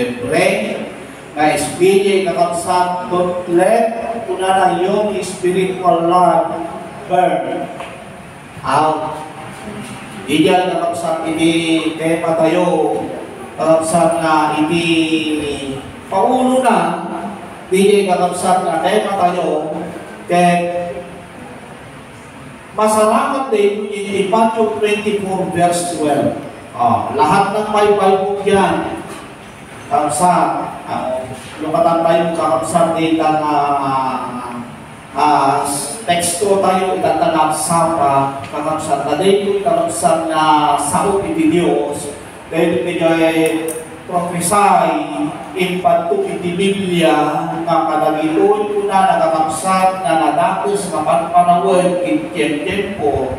November, na SBJ kakabsat, don't let kuna na yung spiritual life burn out. Di dyan kakabsat, hindi tema tayo, kakabsat na hindi paulo na, di dyan kakabsat na tema tayo, kaya masalamat din in Matthew 24 verse 12. Lahat ng may Bible yan, kakabsat, lukatan tayo kakabsat din teksto tayo itatanap sa kakabsat na din kakabsat na saot iti Diyos dahil pinigay prophesy in patu iti Biblia nga kadagitoy ko na nakakabsat na nadakos na panpanawin in tempo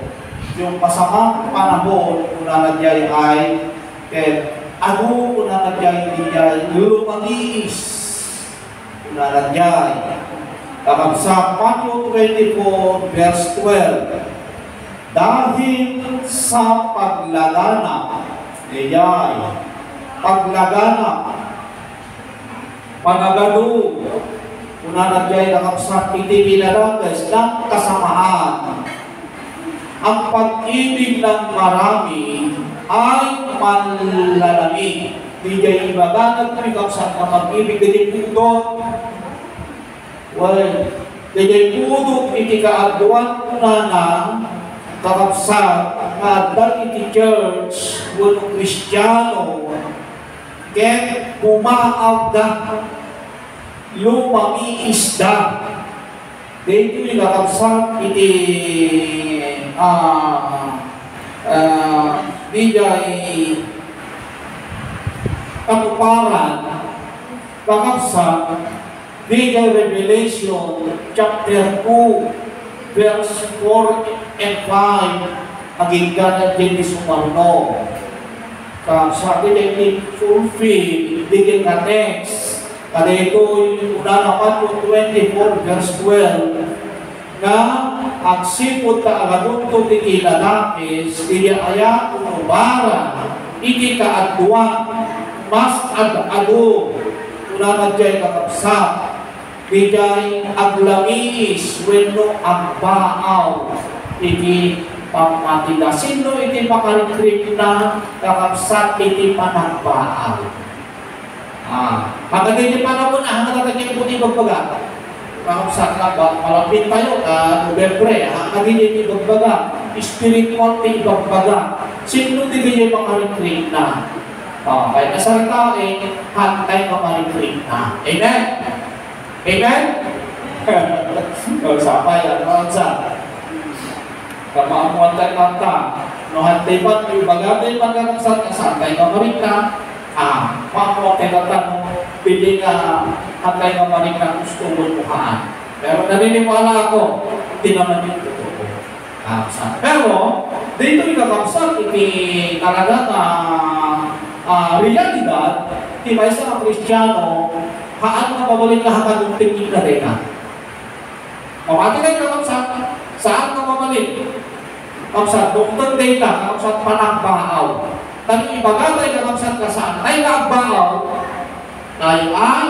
yung pasamang panahon kung nangyay ay ano kung nangyay niyay lumangis kung nangyay kakabsat Matthew 24 verse 12 dahil sa paglaganap niyay paglaganap panagado kung nangyay kakabsat iti binalagas ng kasamaan ang pag-ibig ng marami ay manlalamig. Di jay ibaganag kami kapsat na pag-ibig di pudot. Well, di jay pudot iti kaagduan na na kakapsat na dal iti church kung Kristiyano ken pumaaw da lumamiisda. Di ito kakapsat iti bigay katuparan kakabsat bigay Revelation chapter 2 verse 4 and 5 aging ganat din di sumarno kakabsat bigay fulfill bigay ka text kada ito yung una naman yung 24 verse 12 na agsipod ka agadunto iti lalakis, iya aya unubara, iti kaadwa, mas ad-ado, unanadjay kakabsat, bigay aglamis, wenno agbaaw, iti pamatida. Sino iti makarikrik na kakabsat iti panagbaaw? Pagkat iti panahon na, hanggang puti magbaga. Kakabsat na ba, malapit tayo November, hanggang ibagbaga, spiritual na ibagbaga. Sino din yung makarikrik na? Kaya nasalita hantay makarikrik na. Amen? Amen? Sapay, sa kamaamuan tayo kanta. No hantay ba, ibagabay magkakabsat na santay makarikrik na. Maamuan tayo kanta, pili nga hantay makarikrik na gusto mo mukhaan. Pero naniniwala ako, hindi naman yung totoo. Pero, dito yung kakabsat, iti talaga na realidad, di ba isa ng Kristiyano, haan na pabalik na hakadunting na rin na. Mamati na yung kakabsat, saan ka mabalik? Kakabsat, Dr. Data, kakabsat panagbaaw. Tani ibagatay kakabsat ka saan, ay nagbaaw, tayo ay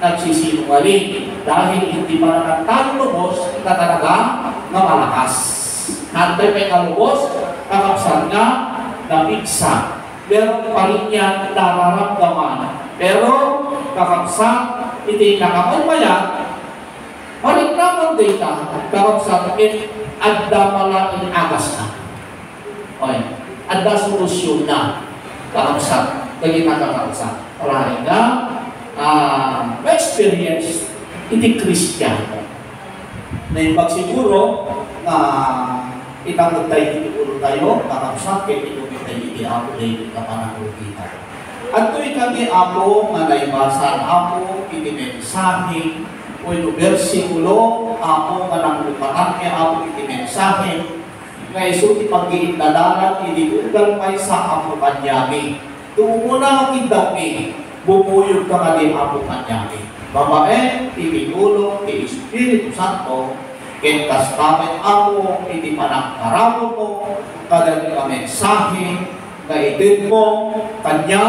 nagsisinungaling dahil hindi pa naman tayo lubos na talaga na malakas. Hantay may kalubos, kakabsat nga napigsa. Meron pa rin yan nararamdaman. Pero kakabsat, hindi nakapabayat, balik naman data, kakabsat, adda mala in agas na. Okay. Adda solusyon na. Kakabsat, kagita kakabsat. Parahin na, ma-experience iti Kristiyano. Na yung pagsiguro na itangod tayo tinutulog tayo, kakabsat, kaya tinutulog tayo iti Apo na iti kapanagulita. At tuwing kami Apo, nga naibasan Apo, iti mensahe, o ito versikulo, Apo, nga nanglupatan kaya Apo iti mensahe, nga iso ipag-iindadalan, iti-ugal pa sa Apo kanyami. Tumuna ang indami, bumuyog ka nga din Apo kanyami. Babae, ibinulong, ti Espiritu Santo, kentas kami Apo, iti panangkaramo mo, kadang nga mensahe, na itin mo, kanya,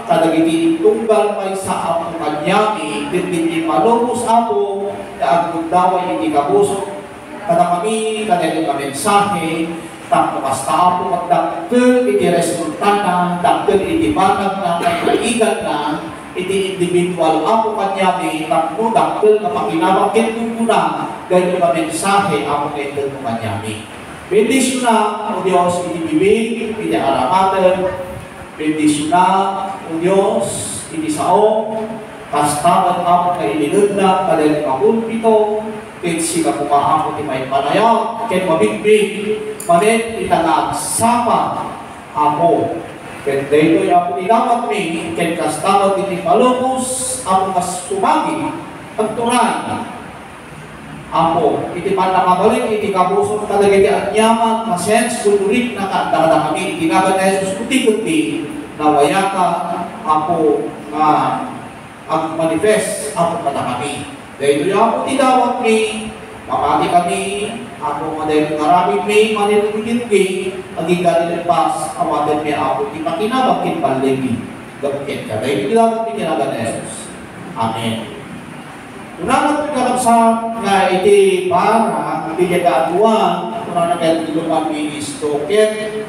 kadagiti tunggal may sa apo kanyami, diti malubos apo, ang daway iti kabuso, kada kami, kada yung mensahe, tapos basta apo magdakkel iti resultana, dakkel iti banag na, kaibigan na, iti individual apo kanyami, tapos dakkel na pakinabakit ko na, ganyan yung mensahe apo kayo kanyami. Bendisyon na, o Diyos, iti bibig, iti aramatan, bendisyon na, o Diyos, iti saong, kastaman ako kay inilod na, kadali makulpito, kahit sila pumaako ti may panayaw, kahit mabigbig, malit itanagsapa ako. Kahit dito yung ako nilamat mi, kahit kastaman iti malubos, ako mas sumagi, pagturay, ako, iti panakabalik, iti kabusok talaga iti anyaman, masens, kulurik na kadada kami, iti nagan na Jesus, kuti-kuti, nawaya ka, ako, ang manifest, ako kada kami. Dahil yung ako tinawag mi, mamati kami, ako madahil maraming mi, manilugin-gi, magigaling pas, awadan mi ako, di pakinabag kinpalegi, gagkit ka. Dahil tinawag mi kinagan na Jesus. Amen. Unang pagkakabsat nga iti para, hindi niya kaatuan, unang nagkatilupan ni Stoker,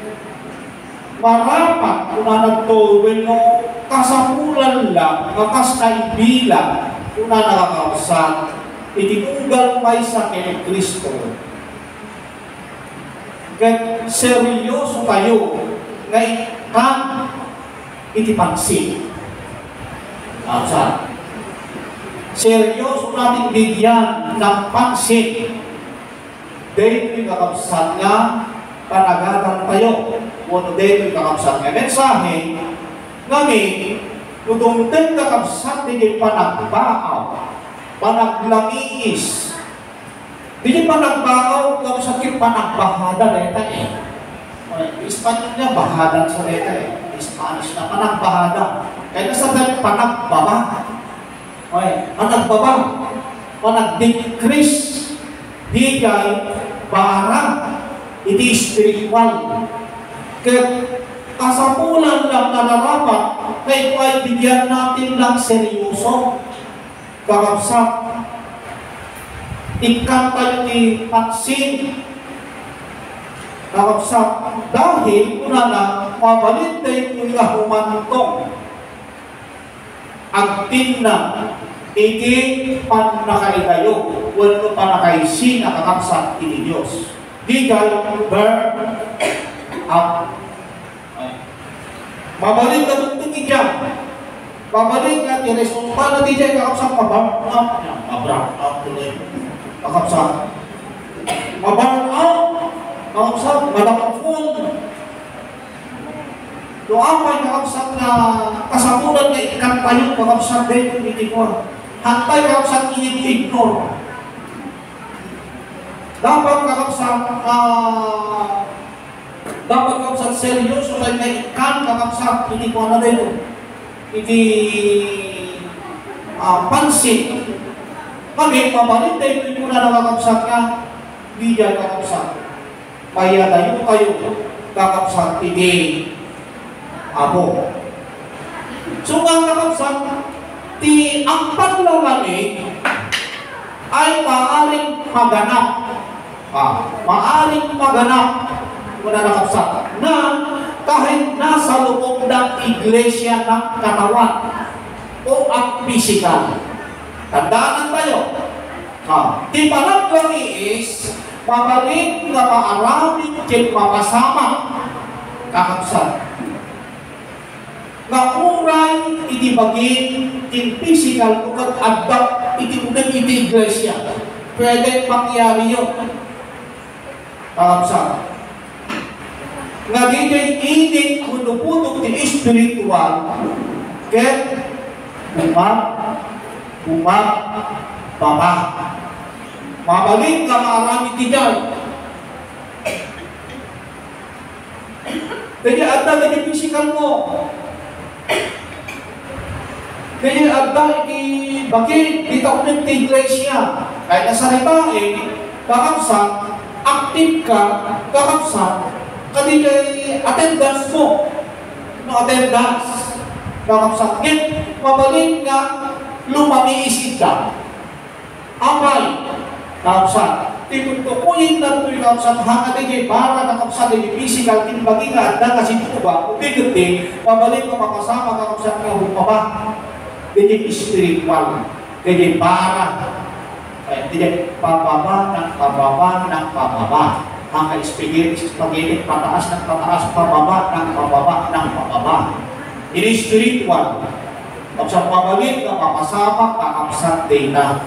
marapat unang nagtulwin no, kasapulan lang, makas kaibilan, unang nakakabsat, iti tunggal may sa kay Kristo. Kat seryoso kayo, nga ikan, iti pansin. Absat. Seryoso natin bigyan ng pansin. Dahil yung kakabsat nga, panagatan tayo. Kung dahil yung kakabsat nga mensahe, ngamin, kung dahil kakabsat din panagbaaw, panaglamiis, din panagbaaw, kakabsat yung panagbahada neta eh. Espanyol niya, bahadan sa neta eh. Spanish na panagbahada. Kaya nasa dahil panagbaba. Okay, panagbaba, panag-decrease, di kay para, iti spiritual. Kaya kasapulan lang na narapat, kaya ay bigyan natin lang seryoso, kakabsat, ikan tayo ni pansin, kakabsat, dahil una na, mabalit tayo yung humantong, agtin na, iti panakaitayo, wala panakaisin na kakabsat iti Diyos. Di kayo burn up. Mabalik na tutong iyan. Mabalik na tiresulta na di dyan kakabsat maburn up. Maburn up tuloy. Kakabsat. Maburn up. Kakabsat. Madakapun. Doon pa yung kakabsat na kasapulan na ikan tayo kakabsat din yung itikor. Hantay kakabsat i-ignore. Dapat kakabsat seryoso na ikan kakabsat itikor na din. Iti pansin. Kami, mabalik tayo yung muna na kakabsat ka, di dyan kakabsat. Kaya tayo kakabsat iti abo. So ang kakabsat, ang paglalamig ay maaaring maganap. Maaaring maganap muna nakabsat na kahit nasa loob ng iglesia ng katawan o ang physical. Tandaan tayo. Di parang lang is mabalik na maaraming kinpapasama kakabsat. Nauray iti bagin in physical kung adapt iti unang iti iglesia. Pwede mangyari yun. Kakabsat. Nagiging ining puno-puno ti spiritual ket baba. Mabalik na marami ti dyan. Kaya adapt iti physical mo. Kaya agda iti bakit dito ulit ti iglesia. Kahit nasaritain, kakabsat, active ka, kakabsat, kadi kay attendance mo. No attendance. kakapsakit, mabalik nga, lumamiisid ka. Amay, kakapsak. Tinutukuyin na ito yung kakapsak, hangatay para kakapsak, yung physical, tinbagi nga, at kasi ito ba, upigati, mabalik ka makasama, kakapsak nga, humaba. Hindi spiritual, hindi para. Hindi pababa ng pababa ng pababa. Ang spaghetti pataas ng pataas, pababa ng pababa ng pababa. Ini spiritual. Pag sa pabalik na papasama, kakapsat din na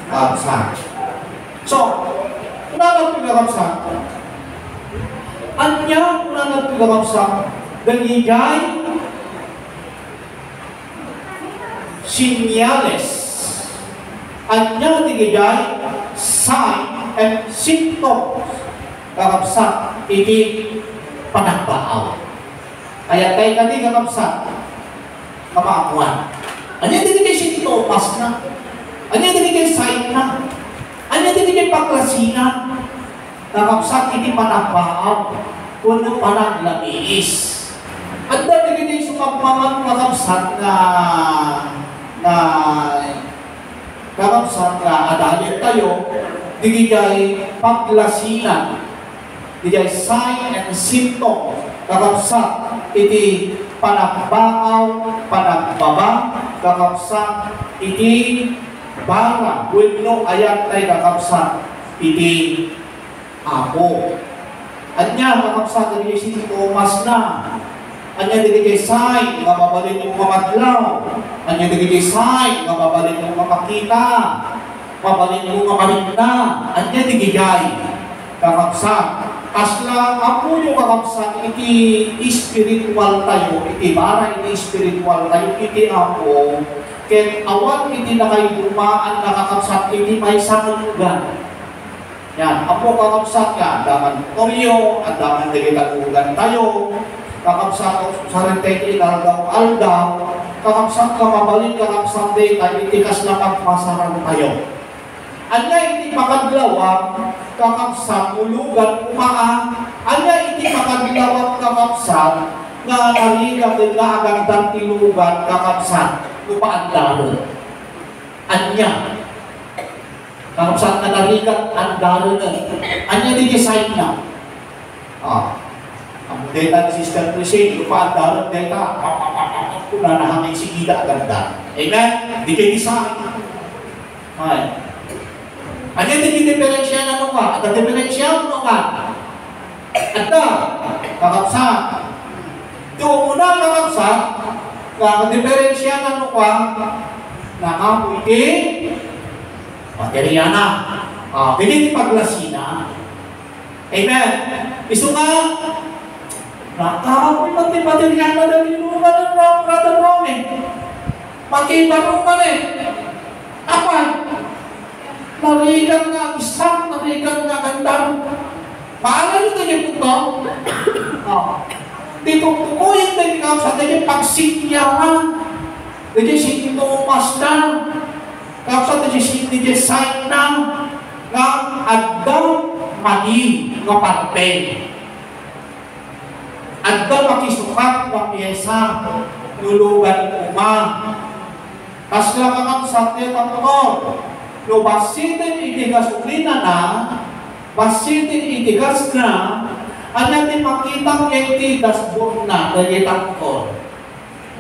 kakapsat. So, kung kakapsat, anya kung kakapsat, dagigay sinyales. Anya digigay sign and symptoms kakapsat ini panagbaaw. Kaya tayo kani kakapsat kamaakuan. Anya digigay symptoms na. Anya digigay sign na. Anya digigay paglasina. Kakapsat ini panagbaaw kuno panaglamiis. At digigay sumagmamang kakapsat na kakapsat na adalit tayo, digigay paglasinan, digigay sign and symptom, kakapsat, iti panagbaaw, panagbaba, kakapsat, iti bara, wenno ayat tay kakapsat, iti apo. Anya kakapsat, digigay sintomas na, anya digigay sign, nga mabalik yung mamadlaw. Anya digigay sign, nga mabalik yung makakita. Mabalik yung mamarinda. Anya digigay. Kakapsat. Kasla, apo yung kakapsat, iti spiritual tayo, iti bara, iti spiritual tayo, iti apo. Kaya awan, iti na kayo dumaan na kakapsat, iti may sanulugan. Yan, apo kakapsat ka, daman toryo, at daman digitalugan tayo. Kakapsat ko sa rentay aldaw, kakapsat ka mabalik, kakapsat day, tayo itikas na magpasaran tayo. Anya iti makadlawang, kakapsat, ulugan, umaan, anya iti makadlawang kakapsat, nga narigat din na agandang tilugan, kakapsat, upaan dalo. Anya, kakapsat na narigat, ang dalo na. Anya di design na. Ang data ni Sister Priscilla, upaan dalo, data, kung nanahangin si Ida, ganda. Amen? Di kayo design. Ay. Ano yung diferensya na nung ka? At ang diferensya nung ka? At kakapsat. Ito muna kakapsat, ang diferensya na nung ka, nakapuiti, baterya na. Ganyan yung paglasina. Amen? Iso nga, nakapuiti, baterya na dahil yung brother Rome. Magkibaro ka na Apa? Narigan nga isang, narigan nga gandang. Paano nyo ganyan ito? Dito tukuyin na yung kapsat, yung pagsinyaman. Dito sintomas na. Kapsat, dito sign na. Nga addaw mali nga parte. Addaw makisukat ng piyesa. Nulugan uma. Kas lang ang kapsat niya tapos. No basitin itigas ulina na, basitin itigas na, anya din makitang itigas burna, dayetang ko.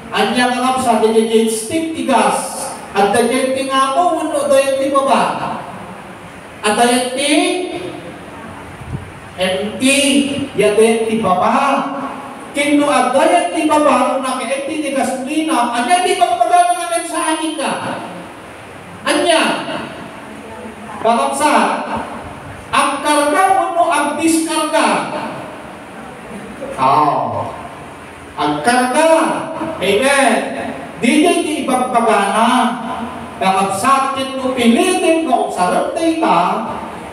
Anya nga sa dayet stick tigas, at dayet nga mo, uno dayet baba. At dayet empty, yadayet baba. Kino at dayet baba, kung naki-empty tigas ulina, anya di magpagalang namin sa akin ka. Anya, kakapsat, ang karga mo ang diskarga. Ang karga, amen. Di ipagbagana. Kakapsat, kino pilitin mo sa rentay ka,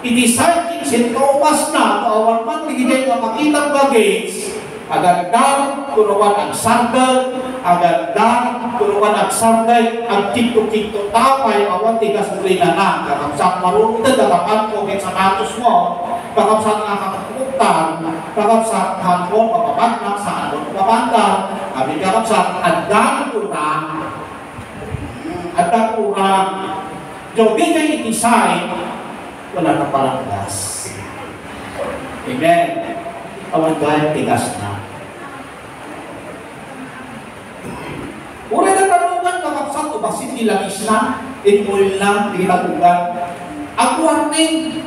iti-sarking sintomas na, awan man, ligay na makitang bagage, agandang turuan ang sandal, agandang turuan ang sandal, ang kinto-kinto tapay, awan tigas muli na na. Kakapsat marunod, kakapan ko sa katos mo, kakapsat nga kakaputan, kakapsat hanpon, mapapagnak sa anong papanda, Sabi kakapsat, adang kurang. Adang kurang. Jobi kayo itisay, wala na palang gas. Amen. Awan dahil tigas na. Ura na tanungan kakapsat, o basit nilagis na, in-oil na, tinatugan. Ang warning,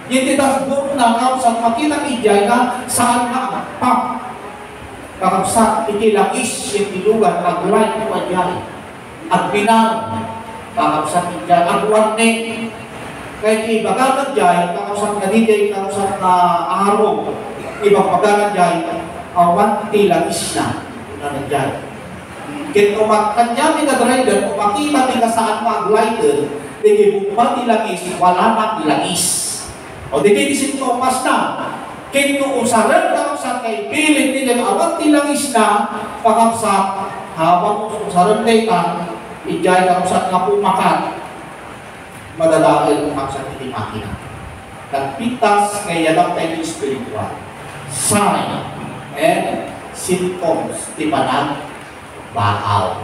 yung titasbog na kakapsat, makita ijay na saan na pump. Kakapsat, itilagis, yung tilugan,ag-light ko ajay. Ang pinang, kakapsat ijay, ang warning. Kahit ibagalan dyan, kakapsat na DJ, kakapsat na araw, ibang pagalan dyan, awan tilagis na, na dyan. Kaya kanya may ka-driver, kung makita may kasaan mag-glider, hindi bumpa tilagis, wala na tilagis. O di kayo sintomas na. Kaya kung usaran kakapsat kay pilit nila, awan tilagis na, kakapsat, habang usaran data, ijay kakapsat nga pumakat, madadakil kung sa hindi makina. Nagpitas kaya lang tayo spiritual. Sign and symptoms di panag baaw.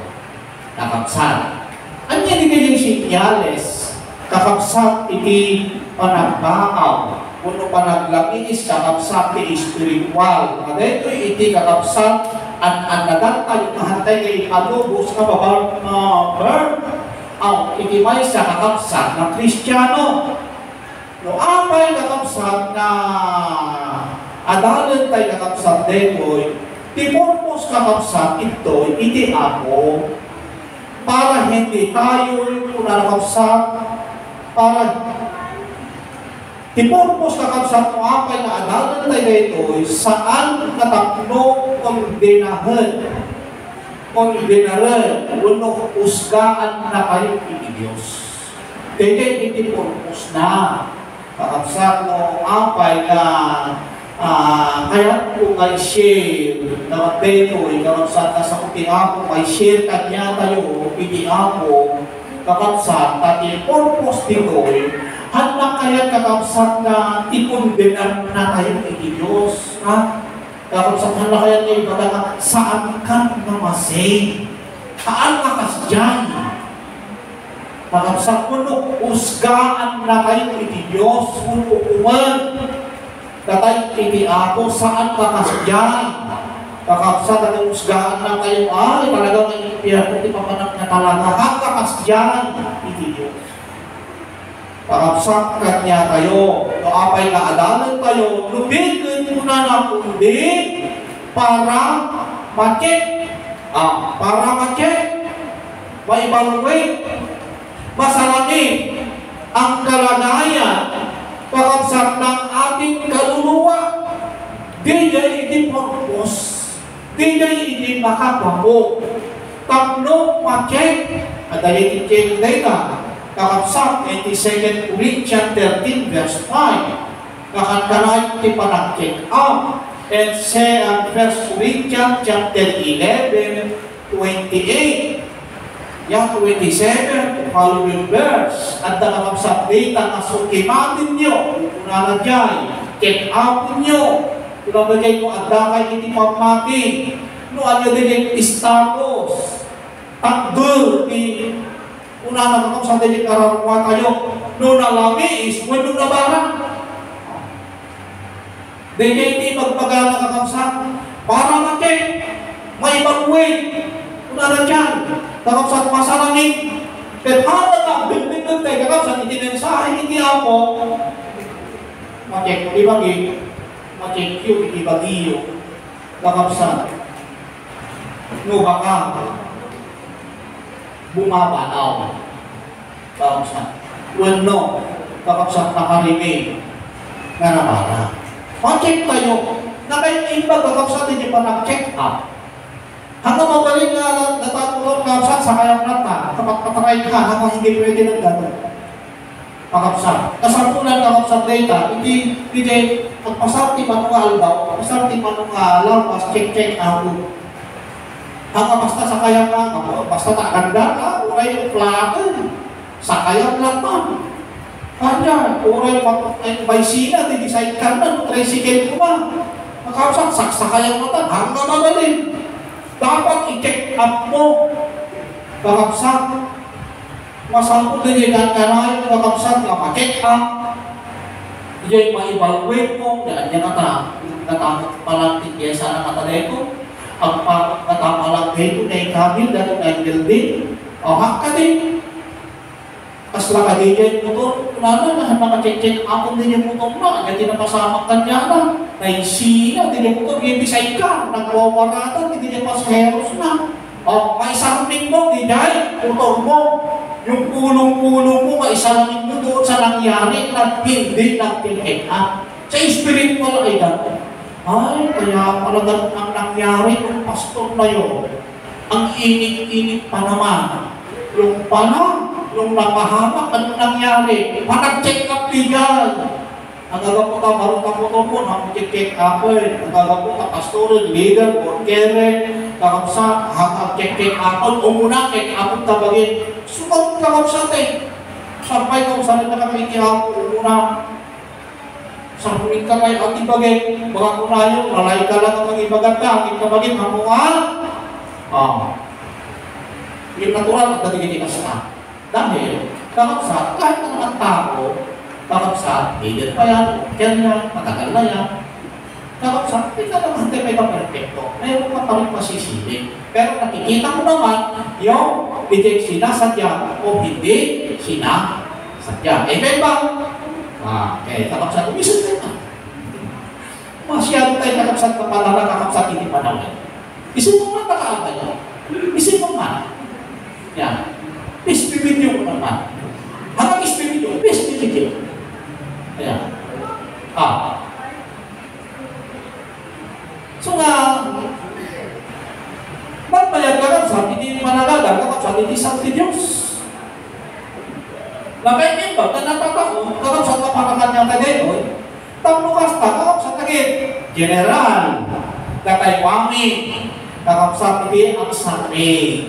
Kakapsat. Ano yan yung sinyales? Kakapsat iti panagbaaw. Kuno panaglabis, kakapsat iti spiritual. At ito iti kakapsat ang nadatay kahantay kay alubos na babang burn. Ang itimay sa kakapsat ng Kristiyano. No, apay kakapsat na adalan tayo kakapsat dekoy, tipurpos kakapsat ito, iti ako, para hindi tayo kakapsat, para tipurpos kakapsat mo apay na adalan tayo dekoy, saan katakno kondinahan. Kondenaran, unong usgaan na kayo ni Diyos. Kaya hindi purpose na. Kakapsat mo, apay na kaya po may share na magbeto, kakapsat na sa kuting ako, may share kanya tayo, piti ako, kakapsat, at yung purpose dito, handa kaya kakapsat na ikondenan na kayo ni Diyos. Ha? Kakapsat na kaya kayo baga saan ka namasay? Saan ka kasyan? Kakapsat mo no, usgaan na kayo iti Diyos, uman. Katay iti ako, saan ka kasyan? Kakapsat na usgaan na kayo, ay talagang impiyerno, di pa manang na talaga, haka kasyan iti Diyos. Kakapsat kanya tayo, no apay na adalan tayo, lubigin mo na kundi para ma-check, ma-evaluate, masalangin ang kalagayan, kakapsat ng ating kaluluwa. Di iti purpose, di iti makapamo, tapno ma-check, at dahil iti data, kakapsat, 2 Corinthians 13 verse 5. Kakantaray ti panag-check up. And say ang 1 Corinthians chapter 11, 28. Yang 27, following verse. At kakapsat data na sukimatin nyo, kung na dyan, check up nyo. Kung nabagay mo, at dakay hindi pamati. No, ano din yung status. Takdur, una na kung sa tinig kararuwa kayo, no nalami is when no nabarang. Hindi magpagana kakamsa, para makik, may mag-wait, una na dyan, kakamsa masalangin. Pero habang ang bimbing tayo kakamsa, itinensahe, hindi ako, makik, ibagi, makik yun, ibagi yun, kakamsa, no baka, bumabanaw. Kakapsat. Wano, kakapsat na karimi na nabara. Ma-check tayo. Na kayo iba, kakapsat hindi pa nag-check up. Hanggang mabalik na natapulong kakapsat sa kayang nata. Kapag patry ka, hanggang hindi pwede ng gano'n. Kakapsat. Kasampulan kakapsat data, hindi pagpasarti manungal daw, pagpasarti manungal, pas check ako. Hanggang basta sa kaya ka, basta tak ganda ka, uray yung plato, sa kaya platan. Kanya, uray yung baysina, di-decide ka na, tricycle ko ba? Makapsat, sa kaya matan, hanggang magaling. Dapat i-check up mo. Kakapsat. Masampo din yung kanay, kakapsat nga ma-check up. Yung ma-evaluate mo, yan natamot palang tigyesa na katadeko. Ang katamalang dito na ikabil, dahil na building. O haka din. Kasla ka din yung motor. Wala na, naka-check up din yung motor na. Hindi na pasamak kanya na. Naisiya, din yung motor, hindi sidecar. Nagwawaratan, hindi niya pasaheros na. O, maisarapin mo, di dahil, motor mo. Yung pulong-pulong mo, maisarapin mo doon sa nangyari na hindi nag-check up. Sa spiritual ay gano'n. Ay, kaya pala ganun ang nangyari ng pastor na yun. Ang init-init pa naman. Yung pala, yung nakahamak, anong nangyari? Panag-check up legal. Ang gagaputa, marunta mo ito po, nang-check up eh. Ang gagaputa, pastor, leader, worker, kakapsa, check up, umuna, check up, tabagin. Sukat kakapsa eh. Sampay kung saan na kami ikihapo, umuna. Sa huling kamay, ang ibagay, mga kunayo, lalay ka lang ang ibagay ka, ang ibagay, mamuha. Yung natural, at datigin ikasa. Dahil, kakapsa, kahit ang tao, kakapsa, leader pa yan, kaya matagal na yan. Kakapsa, hindi ka naman may ka-perfecto. Mayroon ka pa rin masisilig. Pero nakikita mo naman, yung hindi sinasadya o hindi sinasadya. Amen ba? Kaya kakapsat, umisan ka na. Masyado tayo kakapsat na pala na kakapsat hindi pa naman. Isin mo nga nakaagay yan. Isin mo nga. Yan. Espiritu mo naman. Harang espiritu, espiritu. Ayan. So nga, magbayag kakapsat, hindi manalaga, kakapsat, hindi sa Diyos. Nakaimin ba? Na natatao, kakapsat na panakan niya tagay, tamukas na, kakapsat tagay, general, datay wami, kakapsat hindi ang sari,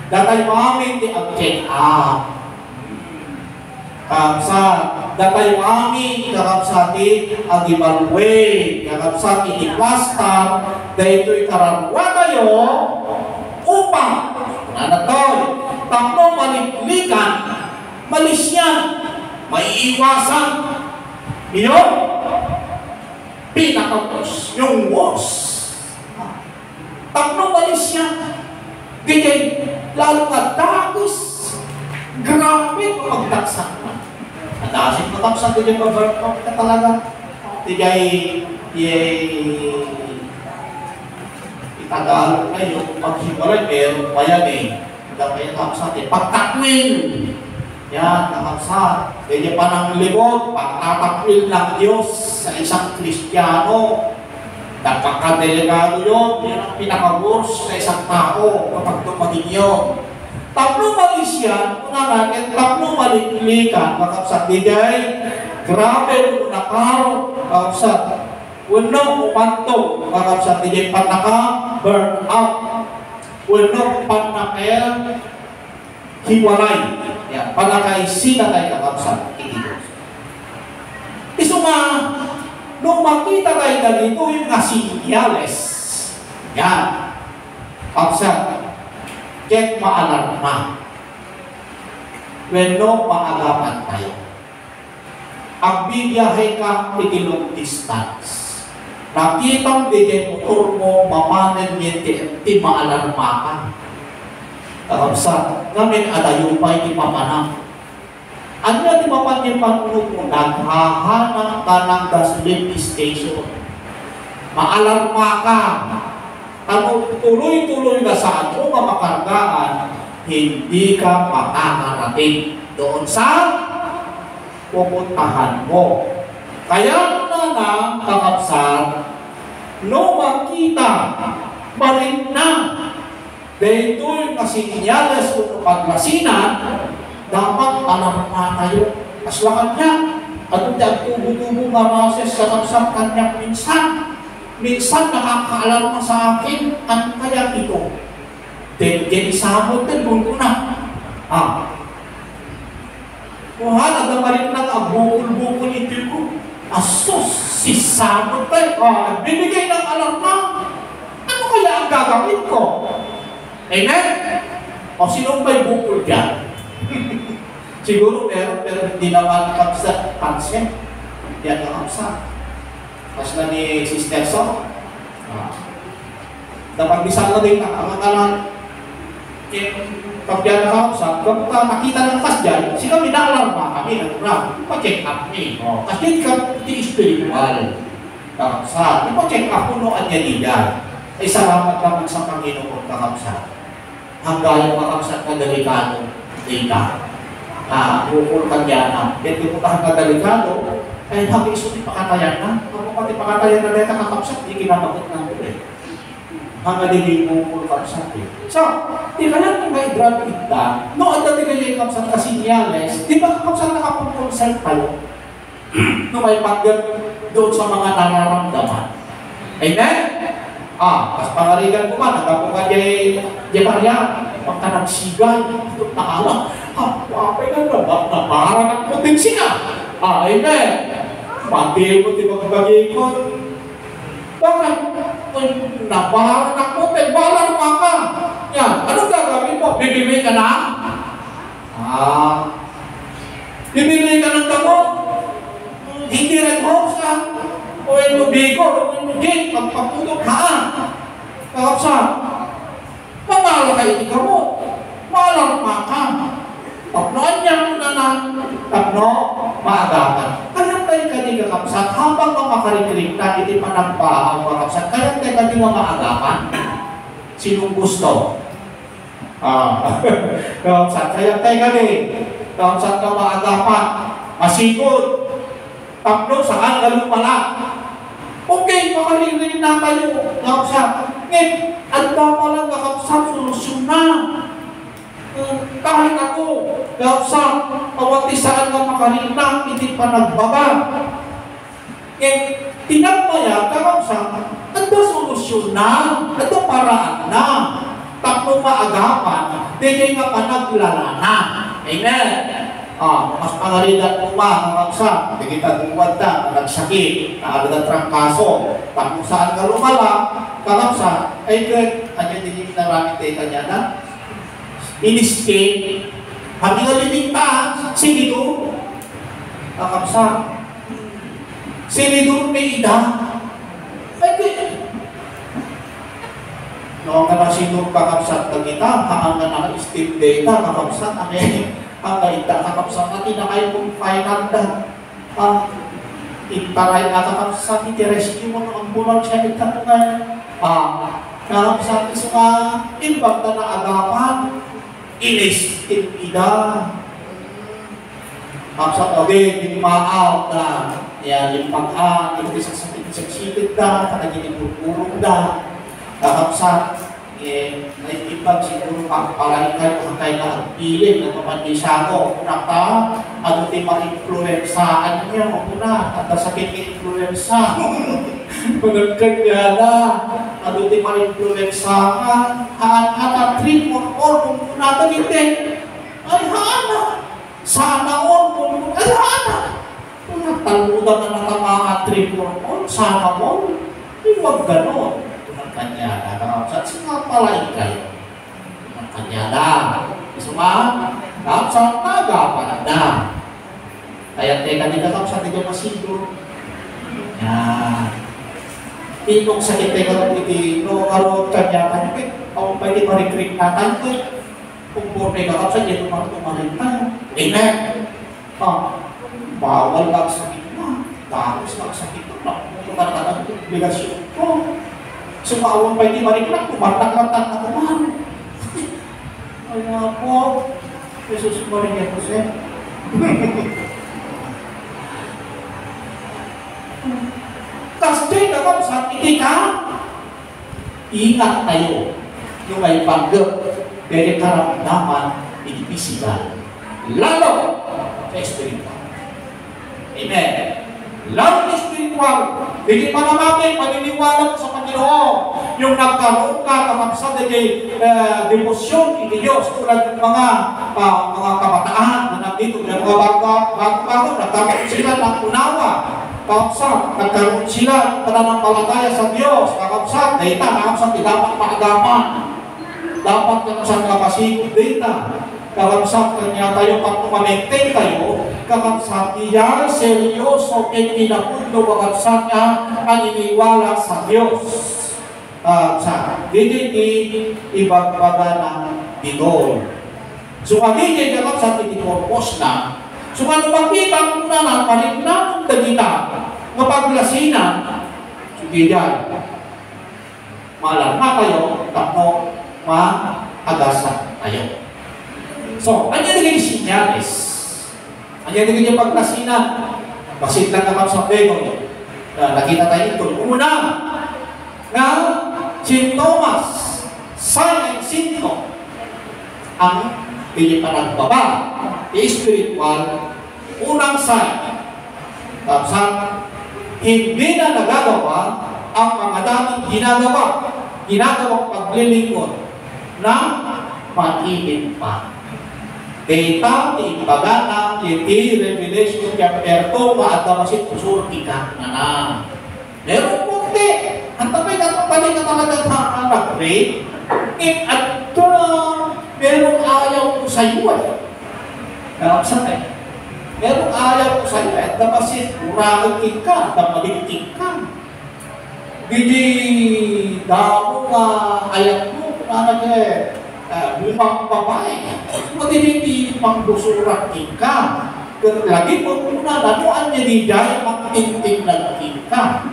datay wami hindi ang check up, kakapsat, datay wami, kakapsat ang evaluate, kakapsat hindi plaster, dahil ito'y karamwa kayo, upang, nanatoy, tapno maliklikan, malis yan, maiiwasan. Iyon, pinakapos, yung worst. Tatlong malis yan. Ganyan, lalo ka dagos. Grabe, pagdaksan mo. Nadasin mo taksan ko yung pag-work ka talaga. Tigay, itagalog na yung paghibalay, meron pa yan eh. Dapat yung taksan eh. Pagtakwin. Yan, nakapsa. Ganyan pa ng libot, pagtatakwil ng Diyos sa isang Kristiyano. Napakadelikado yun. Yan ang pinaka-worst sa isang tao kapag tumating yun. Tatlong malis yan, una natin, tatlong maliklikan, makapsa. Digay, grabe, nakaro, makapsa. Unang umanto, makapsa. Digay, panaka-burn out. Unang panaka hiwalay. Yan, panakay sila tayo kakapsat. Iso nga, nung makita tayo na dito, yung nasinyales. Yan. Kapsat. Get maalarma. When no, maagapan tayo. Ang bibiyahe ka, itilong distance. Nakitang bigay motor mo, mamanin hindi maalarma ka. Kakapsat, ngamin alayo pa hindi pamanang. Ano na di mapansin panunod mo? Naghahanap ka ng gasoline station. Maalarma ka. Ano, tuloy-tuloy na saan mo mamakargaan, hindi ka makakarating doon sa pupuntahan mo. Kaya na kakapsat, no makita, balik na. Dahil ito yung kasinyales kung paglasinan, dapat alarma tayo. Aslakan niya, at ang tubo-tubo nga mases sa kapsat kanya minsan. Minsan nakakaalarma sa akin, ano kaya ito? Then isabot din, bunto na. Kuha, nagamalit lang ang bukol-bukol ito ko. Asos, sisabot tayo. Nagbibigay ng alarma. Ano kaya kaya ang gagawin ko. Amen? O sinong may bukol dyan? Siguro meron, pero hindi naman kapsa pansin. Yan ang kapsa. Mas na ni Sister So. Napag-bisa na rin ang mga pag yan nakakapsa, kapag nakita ng kas dyan, si kami na-alarma kami, pa-check up ni. Kasi di spiritual. Kakapsa. Pa-check up kung noon niya diyan. Ay salamat naman sa Panginoon kakapsa. Hanggang yung kakapsa na delikado, data. Bukol ka dyan na. Dito po ka delikado, ay hanggang iso di pakatayan na. Kung pati pakatayan na dito kakapsa, di kinamagot ng ulit. Hanggang din yung bukol kakapsa. So, di ka lang yung may drug ita, no, at dati kayo yung kakapsa kasi niyales, di ba kakapsa nakapag-consult tayo? No, may pagkat doon sa mga nararamdaman. Amen? Kas pangarigan ko man, nagkapunga di Maria, pagka nagsigay, nakala, wapay ka na, naparang ang putin siya. Amen? Pati mo, di ba kabagay ko? Bakit? Naparang ang putin, balang pa ka. Yan, anong gagawin mo? Bibili ka na? Bibili ka ng gamot? Hindi rin hoax ka. O yung lubigo, o yung gate, pagpaputok ka. Kakapsa, mamala kayo ni gamot. Malang pa ka. Tapnoan niya muna na, tapno, maagapan. Kaya tayo ka ni kakapsa, habang makakarikrik na, hindi pa nagpaang kakapsa, kaya tayo ka ni maagapan. Sinong gusto? Kakapsa, kaya tayo ka ni. Kakapsa ka maagapan. Masikot. Tapno, saan galong pala? Okay, makaririnig na tayo. Kakapsa, ngayon, anda pa lang kakapsa, solusyon na. Kahit ako, kakapsa, pawati saan ka makaririnig na, hindi pa nagbaba. Ngayon, tinagmaya, kakapsa, anda solusyon na, anda paraan na. Tapno maagapan, hindi nga pa naglala na. Amen? Mas pangarigan mo kakapsa, hindi kita tungkod na, nagsakit, naagad ang kaso, tapos saan ka lumala, kakapsa, ay good, ano din yung naramit tayo kanya na? In-escape, hati nga liligtaan, sinidor, kakapsa, sinidor may ida, ay good. Noong ka na sinidor kakapsa, kita, haang ka naka-steam data, kakapsa, ang kaita kakapsa natin na kayo kung final na intaray na kakapsa iti-rescue mo ang bulang siya ito nga kakapsa ito nga imbag na agapan inis-ida kakapsa kawin limaaw na yan limpag-an ito sa sakit na kanagin purpurong na kakapsa naitipag siguro pagpalain kayo kung kayo na agpilin ng pamandisa ko. Una ka, ano di ma-influensaan niya o una, at sakit influensa. Managkag niya na, ano di ma-influensaan, at treat mo all kung una hindi. Ay, hana! Sana all kung ay, hana! Kung nataludan na mga treat mo all, sana all. Hindi wag ganon. Kanya na, kakapsa, sumapalain kayo. Kanya na, kakapsa, nagapanan na. Kaya teka, di kakapsa, di ka masigur. Yan. Tinong sakit teka, hindi, no, karot kanya, kanya, kung pwede marikrik na tayo, kung pwede kakapsa, di tumarin tayo. Amen. Bawal magsakit na. Tapos magsakit na. Kung karatanan, obligasyon ko. Sumawang pa hindi mariknak, kumatak-latak na kumaro. Ay nga po, Jesus Maria Jose. Kasi kakapsa, hindi ka, ingat tayo. Yung may panggap, kaya karamdaman, hindi physical. Lalo sa spiritual. Amen. Lalo na spiritual. Hindi pa naman paniniwala sa Panginoon. Yung nagkaroon ka, kakapsa, demosyon, hindi Diyos, tulad ng mga kabataan na nandito, ng mga bago-bago, nagkaroon sila ng unawa. kakapsat, nagkaroon sila ng pananampalataya sa Diyos, kakapsat, data, kakapsat, dapat maagapan. Dapat kakapsat kapasikot data. Kakapsat kanya tayo, pag maintain tayo, kakapsat niya, seryoso, kinapundo, kakapsat niya, paniniwala sa Diyos. Hindi ibagbaga ng bidol. So, hindi kakapsat, hindi purpose na. So, kung makita mo na parin na ng dagita, mapaglasinan, sige yan. Malarma kayo, tapno, maagasan kayo. So, ano yung naging sinyalis? Ano yung naging paglasinan? Basit lang naman sa pego. Nakita tayo ito. Una, na sintomas, sign and symptom, ang pinipanagbaba, spiritual, unang sign. Tapos, hindi na nagagawa ang mga dating ginagawang paglilingkod na mainit pa. Data, imbaga na, hindi Revelation chapter 2, maadamasit usurti ka na. Meron punti. Ang tapay na talagang nag-pray. At merong ayaw ko sa iyo. Saan eh? Merong ayaw ko sa iyo. At damasit, urakin ka, damaligting ka. Hindi damo nga ayat mo, bumang babae. Hindi pang dusurakin ka. Pero lagi mo muna, nanuan niya di dahil magtinting nagting ka.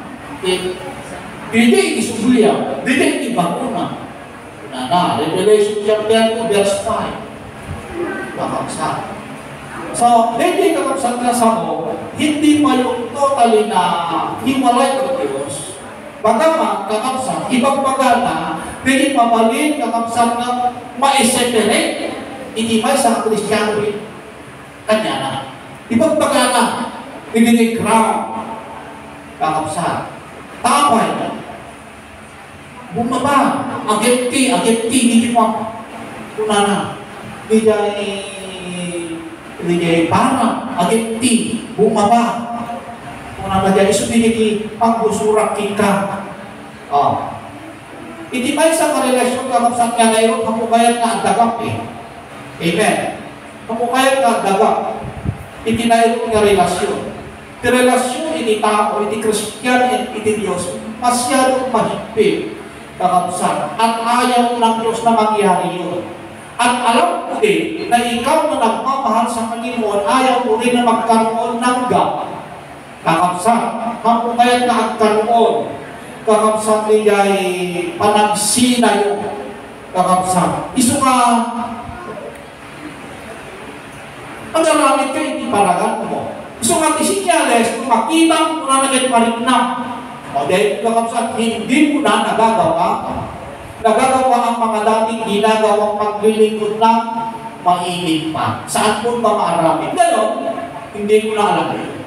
Hindi isubliya, hindi ibanguna. Revelation chapter 2, verse 5. Kakapsat. So, hindi kakapsat na sa mo, hindi pa yung totally na himalay ng Diyos. Bagaman, kakapsat, ibang pagana, hindi pabalin, kakapsat na ma-separate, hindi pa sa Kristiyano rin. Kanya na. Ibang pagana, hindi crown, kakapsat. Tapay na. Bumaba, agenti, hindi mo. Kuna na. Hindi parang, agenti, bumaba. Kuna na dyan, iso hindi pagbusurak ka. Hindi ba isang karelasyon kakapsat nga na yun, kamukayan nga ang dagap eh. Amen. Kamukayan nga ang dagap. Hindi na yun nga relasyon. Di relasyon, hindi tao, hindi Christian, hindi Diyos. Masyadong mahigpit. Kakapsat. At ayaw ng Diyos na mangyari yun. At alam ko din na ikaw na nagmamahal sa Panginoon, ayaw mo rin na magkaroon ng gap. Kakapsat. Kung kaya na ang karoon, kakapsat niya ay panagsina yun. Kakapsat. Iso nga, ang naramit ka, hindi paragan mo. Iso nga, isinyales, kung makita mo na naging parin na, o dahil kakapsat, hindi mo na nagagawa ang mga dating ginagawang paglilingkod na mainit pa. Saan mo ba maarami? Ganon, hindi mo na alam yun.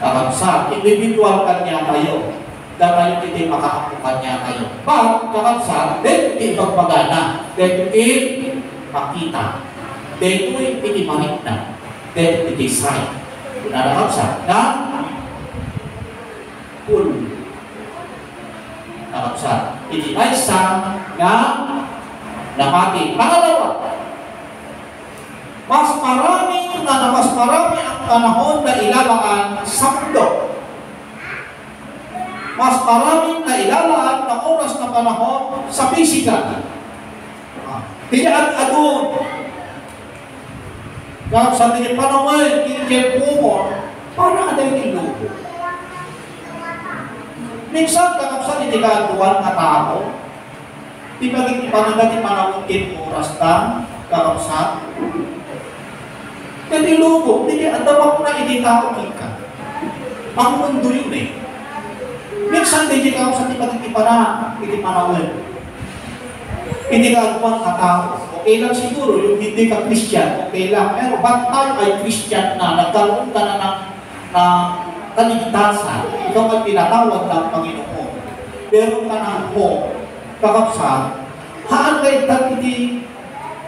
Kakapsat, individual kanya kayo. Dahil hindi makakapukan niya kayo. But, kakapsat, dahil hindi magpagana. Dahil hindi makita. Dahil hindi mahigna. Dahil hindi sign. Kakapsat, na full. Kakapsat. Hindi ay isang na namati. Pangalawa, mas marami ang panahon na ilalaan sa mundo. Mas maraming na ilalaan na oras na panahon sa physical. Hindi at-adun. Kakapsat, hindi panahon, hindi pumor, para ka na yung lupo. Minsan, kakapsat, hindi ka-aduan na tao. Di ba panagati panawagin oras na, kakapsat? Kasi lupo, hindi adawa ko na hindi tao ka. Ang mundo yun eh. Minsan, hindi kakapsat, hindi panawin. Hindi ka-aduan na tao. Okay lang siguro, yung hindi ka Christian, okay lang. Pero ba't tayo ay Christian na, nagkaroon ka na ng kaligtasan, ikaw ay pinatawad ng Panginoon. Pero tanang mo, kakapsat, haan kayo hindi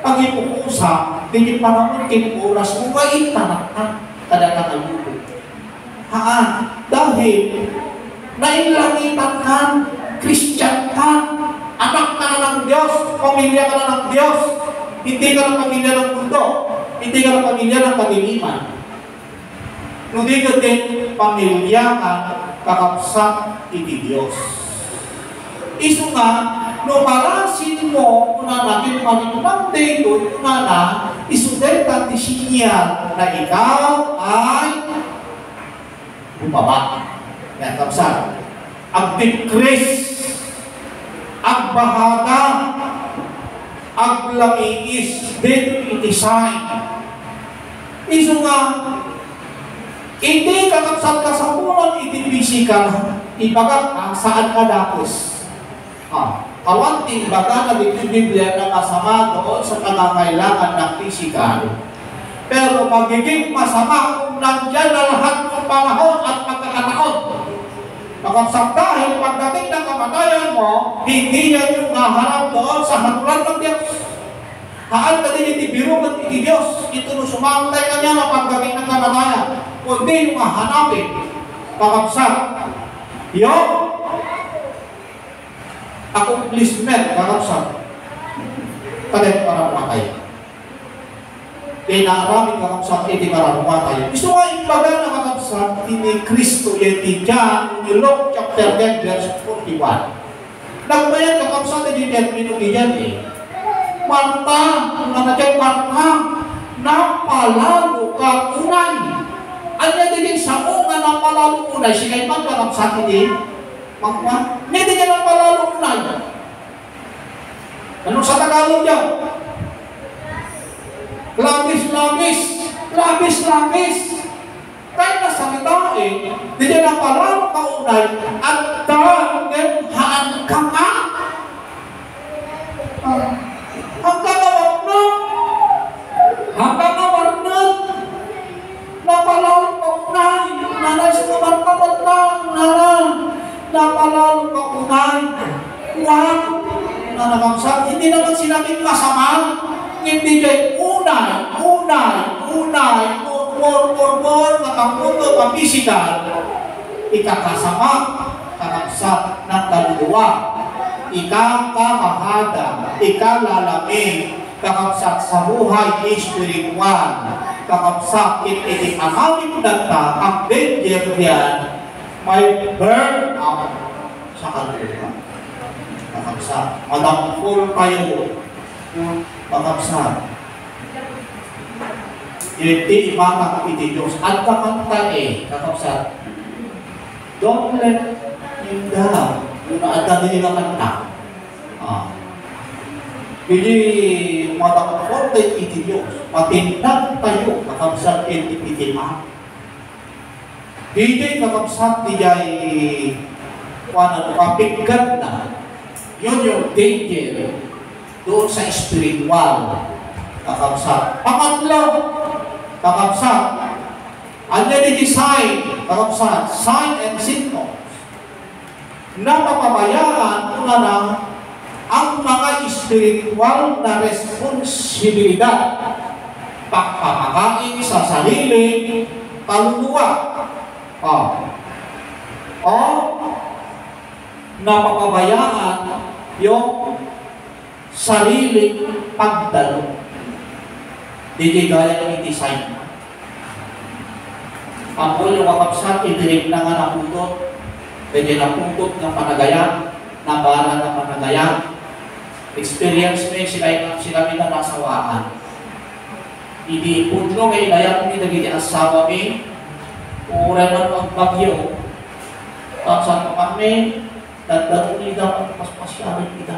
pag-ipukusap, hindi panahon kinoras mo, kain tanang kada nakalubo. Haan, dahil nailangitan ka, Christian ka, anak ka na ng Diyos, pamilya ka na ng Diyos, hindi ka ng pamilya ng mundo, hindi ka ng pamilya ng kadiliman. Kundi ka din pamilya ka, kakapsat iti Diyos. Isu nga, no parasin mo, una natin maninunang dito, una na, isudenta ti sinya na ikaw ay bumaba. Yan, kapsat. Ag-decrease, ag-bahada, ag-lamiis, din iti-sign. Isu nga, hindi kakapsat ka sa pulang iti-physical, ibaga saan ka dapos. Kawanting baga na dito Biblia na masama doon sa pangangailangan ng physical. Pero magiging masama kung nandyan na lahat ng panahon at pagkakataon. Kapag dahil pagdating ng kamatayan mo, hindi yan yung naharap doon sa hatulan ng Diyos. Haan ka din itibiro at iti Diyos. Ito nung sumantay ka niya na pagdating ng kamatayan. Kundi yung hahanapin. Kakapsat. Yung accomplishment, kakapsat. Kalit para matay. Kaya naaraming kakapsat, hindi para matay. Gusto nga imbaga na kakapsat, ini Kristo yeti dyan, ni Luke chapter 10, verse 41. Nagbayan kakapsat, hindi termino diyan eh. Marta, nandiyan Marta, napalalo ka unay. Anya din sa nga napalalo unay, sikay man kakapsat hindi. Magman, hindi niya napalalo unay. Ano sa Tagalog yan? Labis. Kahit nasalita eh, hindi niya napalalo ka unay, at dahil haan ka nga. Hanggang nawarnag, napalalo ka unay, nanay sa kamarkabatang, napalalo ka unay. Wag, nanakangsak, hindi naman sinabing masama, hindi kayo unay, nakapunto, papisikal, ikakasama, kakaksak ng kaluluwa, ikakamahada, ikalalamig, kakapsak sa buhay espiritual, kakapsak iti-amamit data, ang danger yan, may burn out sa kaluluwa. Kakapsak, madamful kayo, kakapsak. Iti imatang iti Diyos, at kakanta kakapsak. Don't let him down. Yung naadda nila kanta. Hindi madamful tayo iti Diyos. Matindag tayo, kakapsak iti itima. Hindi kakapsak niya'y kapigad na. Yun yung danger doon sa spiritual. Kakapsak. Pangatlo, kakapsak. Ano yung design? Kakapsak. Sign and symptoms. Napapabayaan una na ang mga spiritual na responsibilidad. Pagpapakain sa sarili, kaluluwa. O napapabayaan yung sariling pagdalo. Hindi gaya ng i-design. Ang yung kakapsat, idinig na nga naputot. Pwede naputot ng panagayan, nabara ng panagayan. Experience mo sila may nasawaan. Hindi punlo may ilayan mo nagiging asawa may uray man ang bagyo. Kapsat mo kami, dadalo nila ang paspasyarin kita.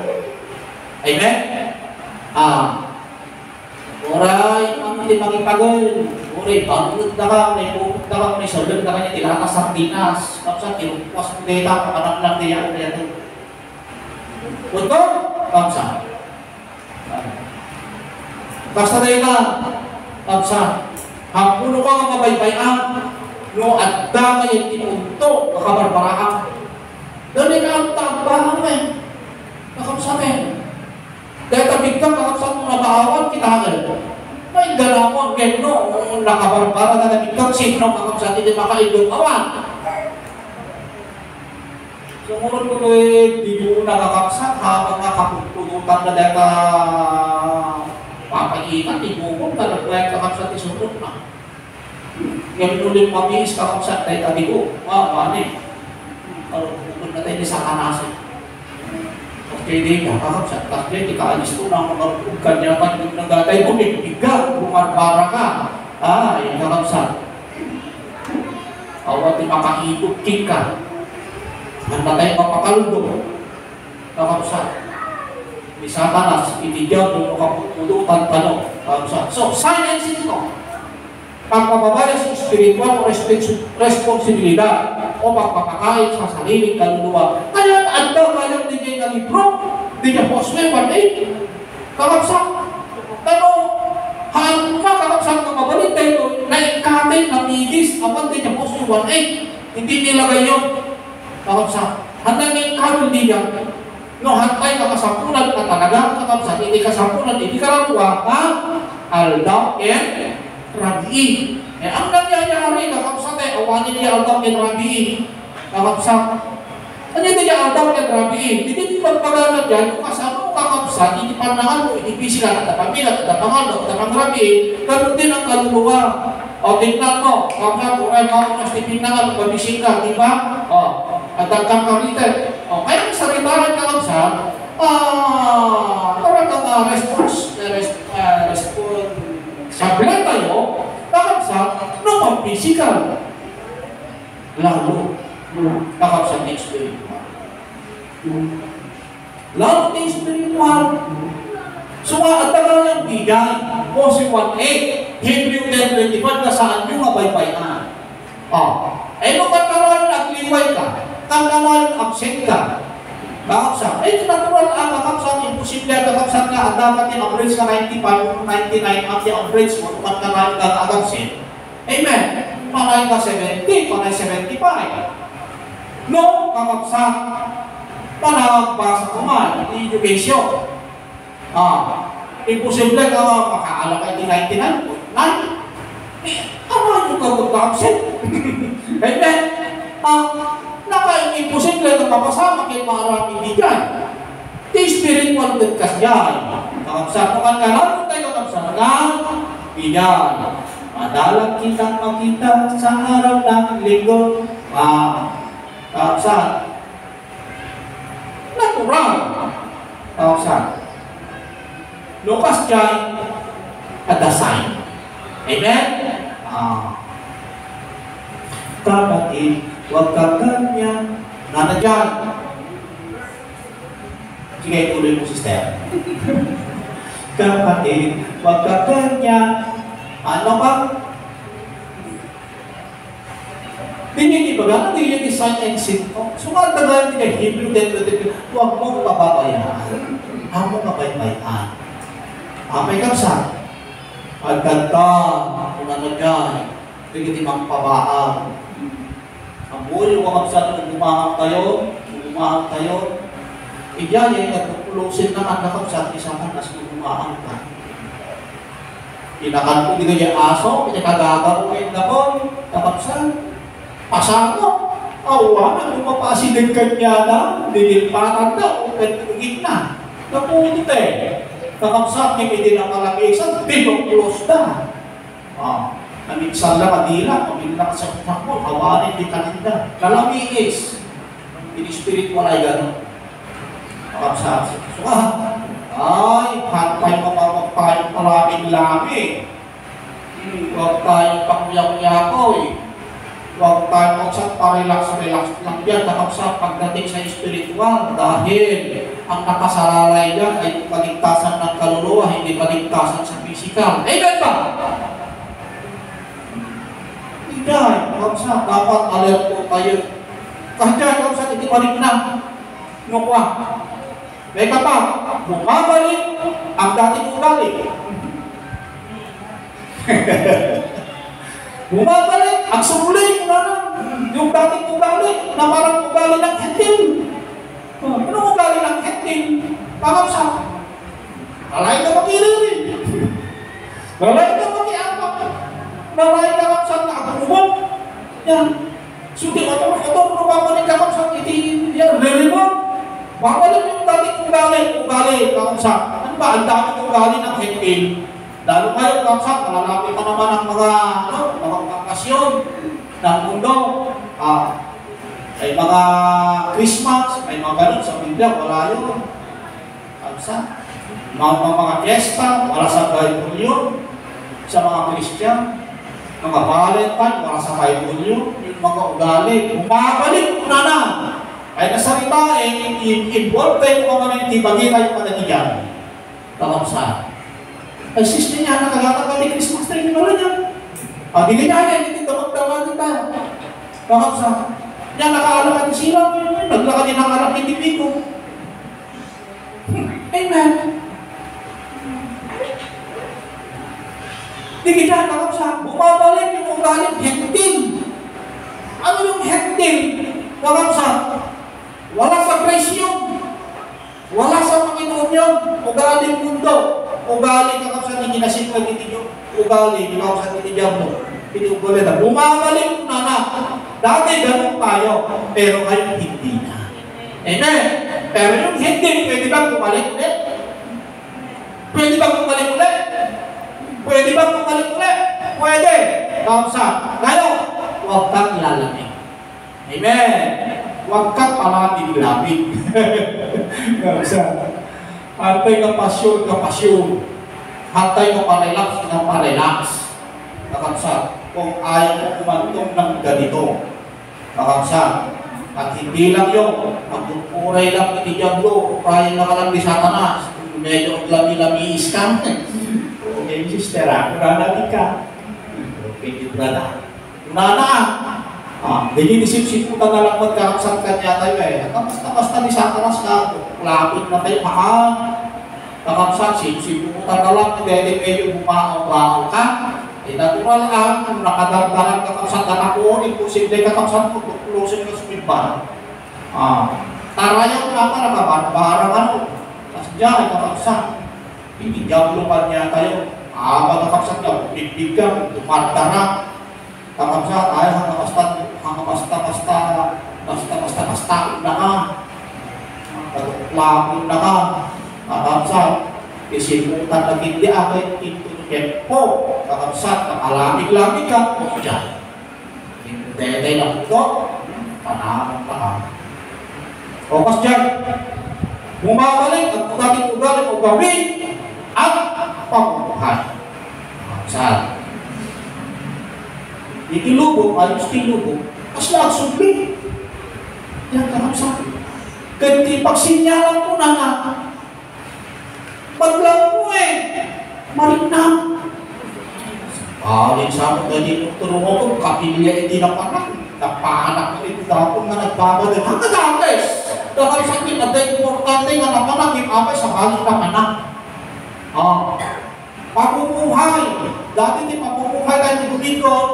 Amen? Oray, hindi magipagol. Oray, pagulot na ka, may puput na ka, may salod na ka niya, tilakas sa Pinas. Kapsa, tinupuas ng data, pakanak lang niya, kaya ito. Punto? Kapsa. Basta na yun lang. Kapsa. Hampuno ka nga mabaybayan, no, at damay yung tinunto, makabarbaraan. Dali ka ang tabahan mo eh. Kapsa ka eh. Dahil tabig ka, kakapsat mo na baawan, kitagal. May galamon, geno, nakabarbara na nabig ka, sino kakapsat, hindi makailong awan. Sumurot ko di mo nakakapsat habang nakapupunutan na dahil papaitan, ibukong ka na kaya kakapsat isurot na. Ngayon ulit mamiis kakapsat dahil tabi ko, mani. Kalau pupun na tayo sa kanasin. Okay, di ka kakapsat, kasi di ka alis ko na magkabukan niya man yung nagatay mo, biga, bumarbara ka. Yung kakapsat. Awat di makaikot ka. Handa tayo mapakalundo. Kakapsat. Di Satanas, itigaw ng makapututan tanong. Kakapsat. So, sign and symptom. Pagpapabaya sa spiritual o responsibilidad o pagpapakain sa sariling kaluluwa. Kaya anda kayang di niya libro, di niya poswe, kakapsat. Pero, haan ka kakapsat na mabalik tayo, naikatay, namidis, apan di niya poswe, hindi nilagay yun. Kakapsat, handa ngayon karoon din yan. No, hantay ka kasampunan na talaga, kakapsat, hindi kasampunan, hindi karawa, aldaw and rabi. Ang nangyayari, kakapsat, awanin niya aldaw and rabi. Kakapsat, ano niya aldaw and rabi? Hindi magpagana dyan, kung kasama mo kakapsat, hindi panangan mo, hindi sila, natapabilat, natapangan, natapangrabi, ganun din ang kaluluwa. O, tingnan mo, kakapsat, kung ay mga mas tipinangan, mabising ka, di ba? At dagkang kamitin. Kaya sa ribaran ka lang sa parang ang sabihan tayo, kakapsat, no, physical. Lalo, kakapsat ng spiritual. Lalo ng spiritual. So, at tagal ng bigay, Mose 1:8, Hebrew 10:25, na saan yung mabaybayan. No, pagkaroon nagliway ka, kangkaman absent ka. Kakapsat. Natural ang kakapsat. Imposible ang kakapsat nga. Ang dapat yung average ka 95, 99 ang yung average mo. Kung kanahin ka absent. Amen. Panay ka 70, panay 75. No, kakapsat. Panagbasa ko man. Education. Imposible ka makaalam ka yung 99. Ano yung kakapsat? Amen. Naka-imposible na mapasama kay maraming bigyan. Di spiritual dagkas yan. Kakapsat mo kan kanan, tayo kakapsat na bigyan. Madalang kitang makita sa araw ng linggo. Kakapsat. Natural. Kakapsat. Lukas dyan at the sign. Amen? Kapatid, huwag ka ganyan. Nana dyan. Sige, tuloy mo, sister. Kapatid, huwag ka ganyan. Ano ba? Hindi ba gano'n? Hindi yung sign and symptom. Sumatagal din kay Hebrew 10:25. Huwag mong pababayaan. Huwag mong pabaybayaan. May kapsat. Pagkanta, kung ano dyan, hindi magpabaan. Ang buhay yung kapsat, kung umahang tayo, iyan yung nagpupulusin na ang kapsat, isahan as kung umahang ka. Inakan ko din yung aso, pinakagagawa na po, kapsat, pasano, awan, ang mapasilid kanya na, dinilpatan na, o pagkagit na. Napunit kakapsat, hindi na malagisan, binuklos na. Naminsan lang madila, pamilya sa utak mo, hawanin di kaninda. Kalamiis. In spiritual ay gano'n. Kakapsat. So, hantay mapapagpahit maraming lami. Huwag tayong pakuyak-kuyakoy. Huwag tayong magsat pa-relax lang yan. Kakapsat pagdating sa spiritual. Dahil ang nakasalalay yan ay paligtasan ng kaluluwa, hindi paligtasan sa physical. Amen ba? Dahil, kakapsat, dapat alert po tayo. Kahit dahil, kakapsat, hindi balik na. Nukwa. May ka pa, bumabalik ang dating ugali. Bumabalik, ang sumuli, yung dating ugali, na parang ugali ng hentin. Anong ugali ng hentin? Kakapsat. Alay ka mag-ilin. Alay ka mag-iapak. Nalay ka kakapsat na kapag yan. So, di ito, babalik ka kakapsat, iti, yan, Babalik yung dating ugali, kausap. Ano ba, ang dami ugali ng hentil. Lalo kayo, kausap, malalapit pa naman ang mga bakasyon ng mundo. May mga Christmas, may mga ganun sa Biblia, wala yun. Kausap. Mga fiesta, wala sa Bible yun. Sa mga Christian, mga Valentine, wala sa Bible yun. Yung mga ugali, bumabalik na na. Ay nasalita, involved tayo kung ano yung tibagay tayo pananigan. Kakamsa. Ay sister niya, nakagatagal ni Christmas tayo ni Mara niya. Hindi niya yan, hindi damag-damagin tayo. Kakamsa. Yan, nakaalakad ni sila. Naglakad din ang alam ni Pico. Amen. Hindi kita, kakamsa. Bumabalik yung ugaling hentil. Ano yung hentil? Kakamsa. Wala sa Christ yun. Wala sa Panginoon yun. Ugaling mundo. Ugaling kakapsan ni Ginasipag nito. Ugaling kakapsan ni Diablo. Pinugulit na. Bumabalik na na. Dati ganun tayo. Pero ngayon hindi na. Amen. Pero yung hindi, pwede bang bumalik ulit? Pwede bang bumalik ulit? Pwede bang bumalik ulit? Pwede. Kakapsan. Ngayon, huwag kang lalamig. Amen. Huwag kang palabig-labig. Hantay ka pasyon. Hantay ka parelax. Kakapsa, kung ayaw mo kumantong ng ganito. Kakapsa, at hindi lang yun, magpupuray lang ni Diablo, uprayin na ka lang ni Satanas. Medyo lami-lamiis ka. Okay, sister, kunanabig ka. Okay, brother. Kunana. Dinisip-siputan na lang magkakasang kanya tayo eh. Basta ni Satanas na, lapit na tayo, kakapsan, siputan na lang, medyo bumao ka. Natural ang nakadardaran kakapsan na ako, imposible kakapsan ko, tuklusin ka sumibban. Tarayan ka pa, nakabarang Tapos dyan, kakapsan. Hindi Diablo pa niya tayo. Kakapsan ka, bigbigan, dumardara. Kakapsan, ay basta na ka. Lapon na ka. Kakapsan, isimutan na hindi ako ito tempo. Kakapsan, nakalamig-lamig ka. O dyan. Hindi lang ito. Panamang ka. O kas dyan, bumabalik at dating ugali o gawin at pagbuhay. Kakapsan, itilubog, ayos tilubog, mas nagsubli. Yan, kakapsan. Ganti pagsinyalan ko na nga. Maglang mo eh. Marinam. Alin sa mga ganito turungo ko, kapilya hindi napanak. Napanak ko ito dapon na nagbabagay. Hanggang dates. Dahil sa akin, at importante nga napanak, yung apay sa balik napanak. Pagbubuhay. Dati di pagbubuhay tayo ni Bumikon.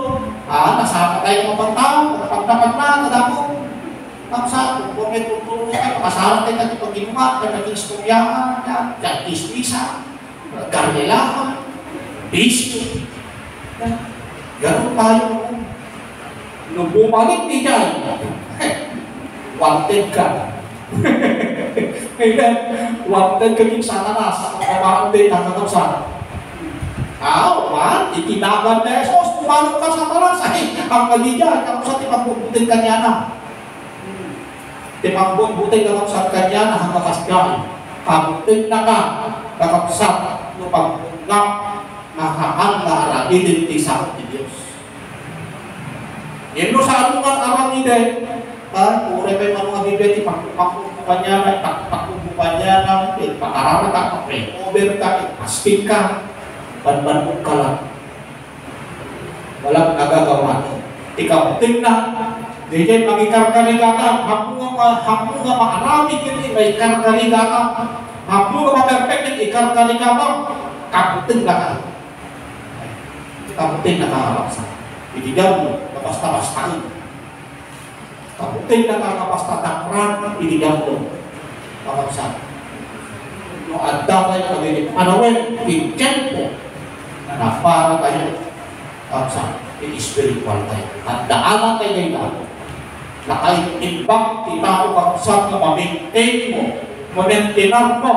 Nasapa tayo ng pagtao. Pagdapat na, nadako. Tapos kung may tutulong kayo, kasaran tayo natin pag ginawa, kaya naging istoryahan, kaya kismisa, karnelahan, bisyo. Ganun tayo. Nung bumalik ni Jai, wanted ka. Wanted ka yung Satanas, sa kabahaan din, nakakapsan. Itinagan na Yesus, pumanong ka Satanas, ang magigyan, kapag sa tipagbubutin ka niya na. Tipagbubutin ka sa kanya na hanggang kasgay. Kabutin na ka, kakapsat, lupag-ungap, mahahal na aralinin ti sa Diyos. Yan mo sa anong arang ni Den, pure pa yung mga bibet, ipagpupan niya na, ipagpupan niya na, ipag-aralan ka, ipag-over ka, ipasting ka, banbanong ka lang. Walang nagagawa. Ikabutin na, hindi magikarkarigata, hapo nga makarami yun, may karkarigata, hapo nga maperfect yun, ikarkarigata, kaputin na ka. Kaputin na kaharap sa ibigyan mo, basta-basta yun. Kaputin na ka, basta-takran, ibigyan mo, kakapsan. Nung adda tayo kagilip, anawin, pinken po, na para tayo, kakapsan, in spiritual tayo. At daanan tayo ngayon ako. Lakay imbang titao kakapsat na ma-maintain mo, ma-maintinar mo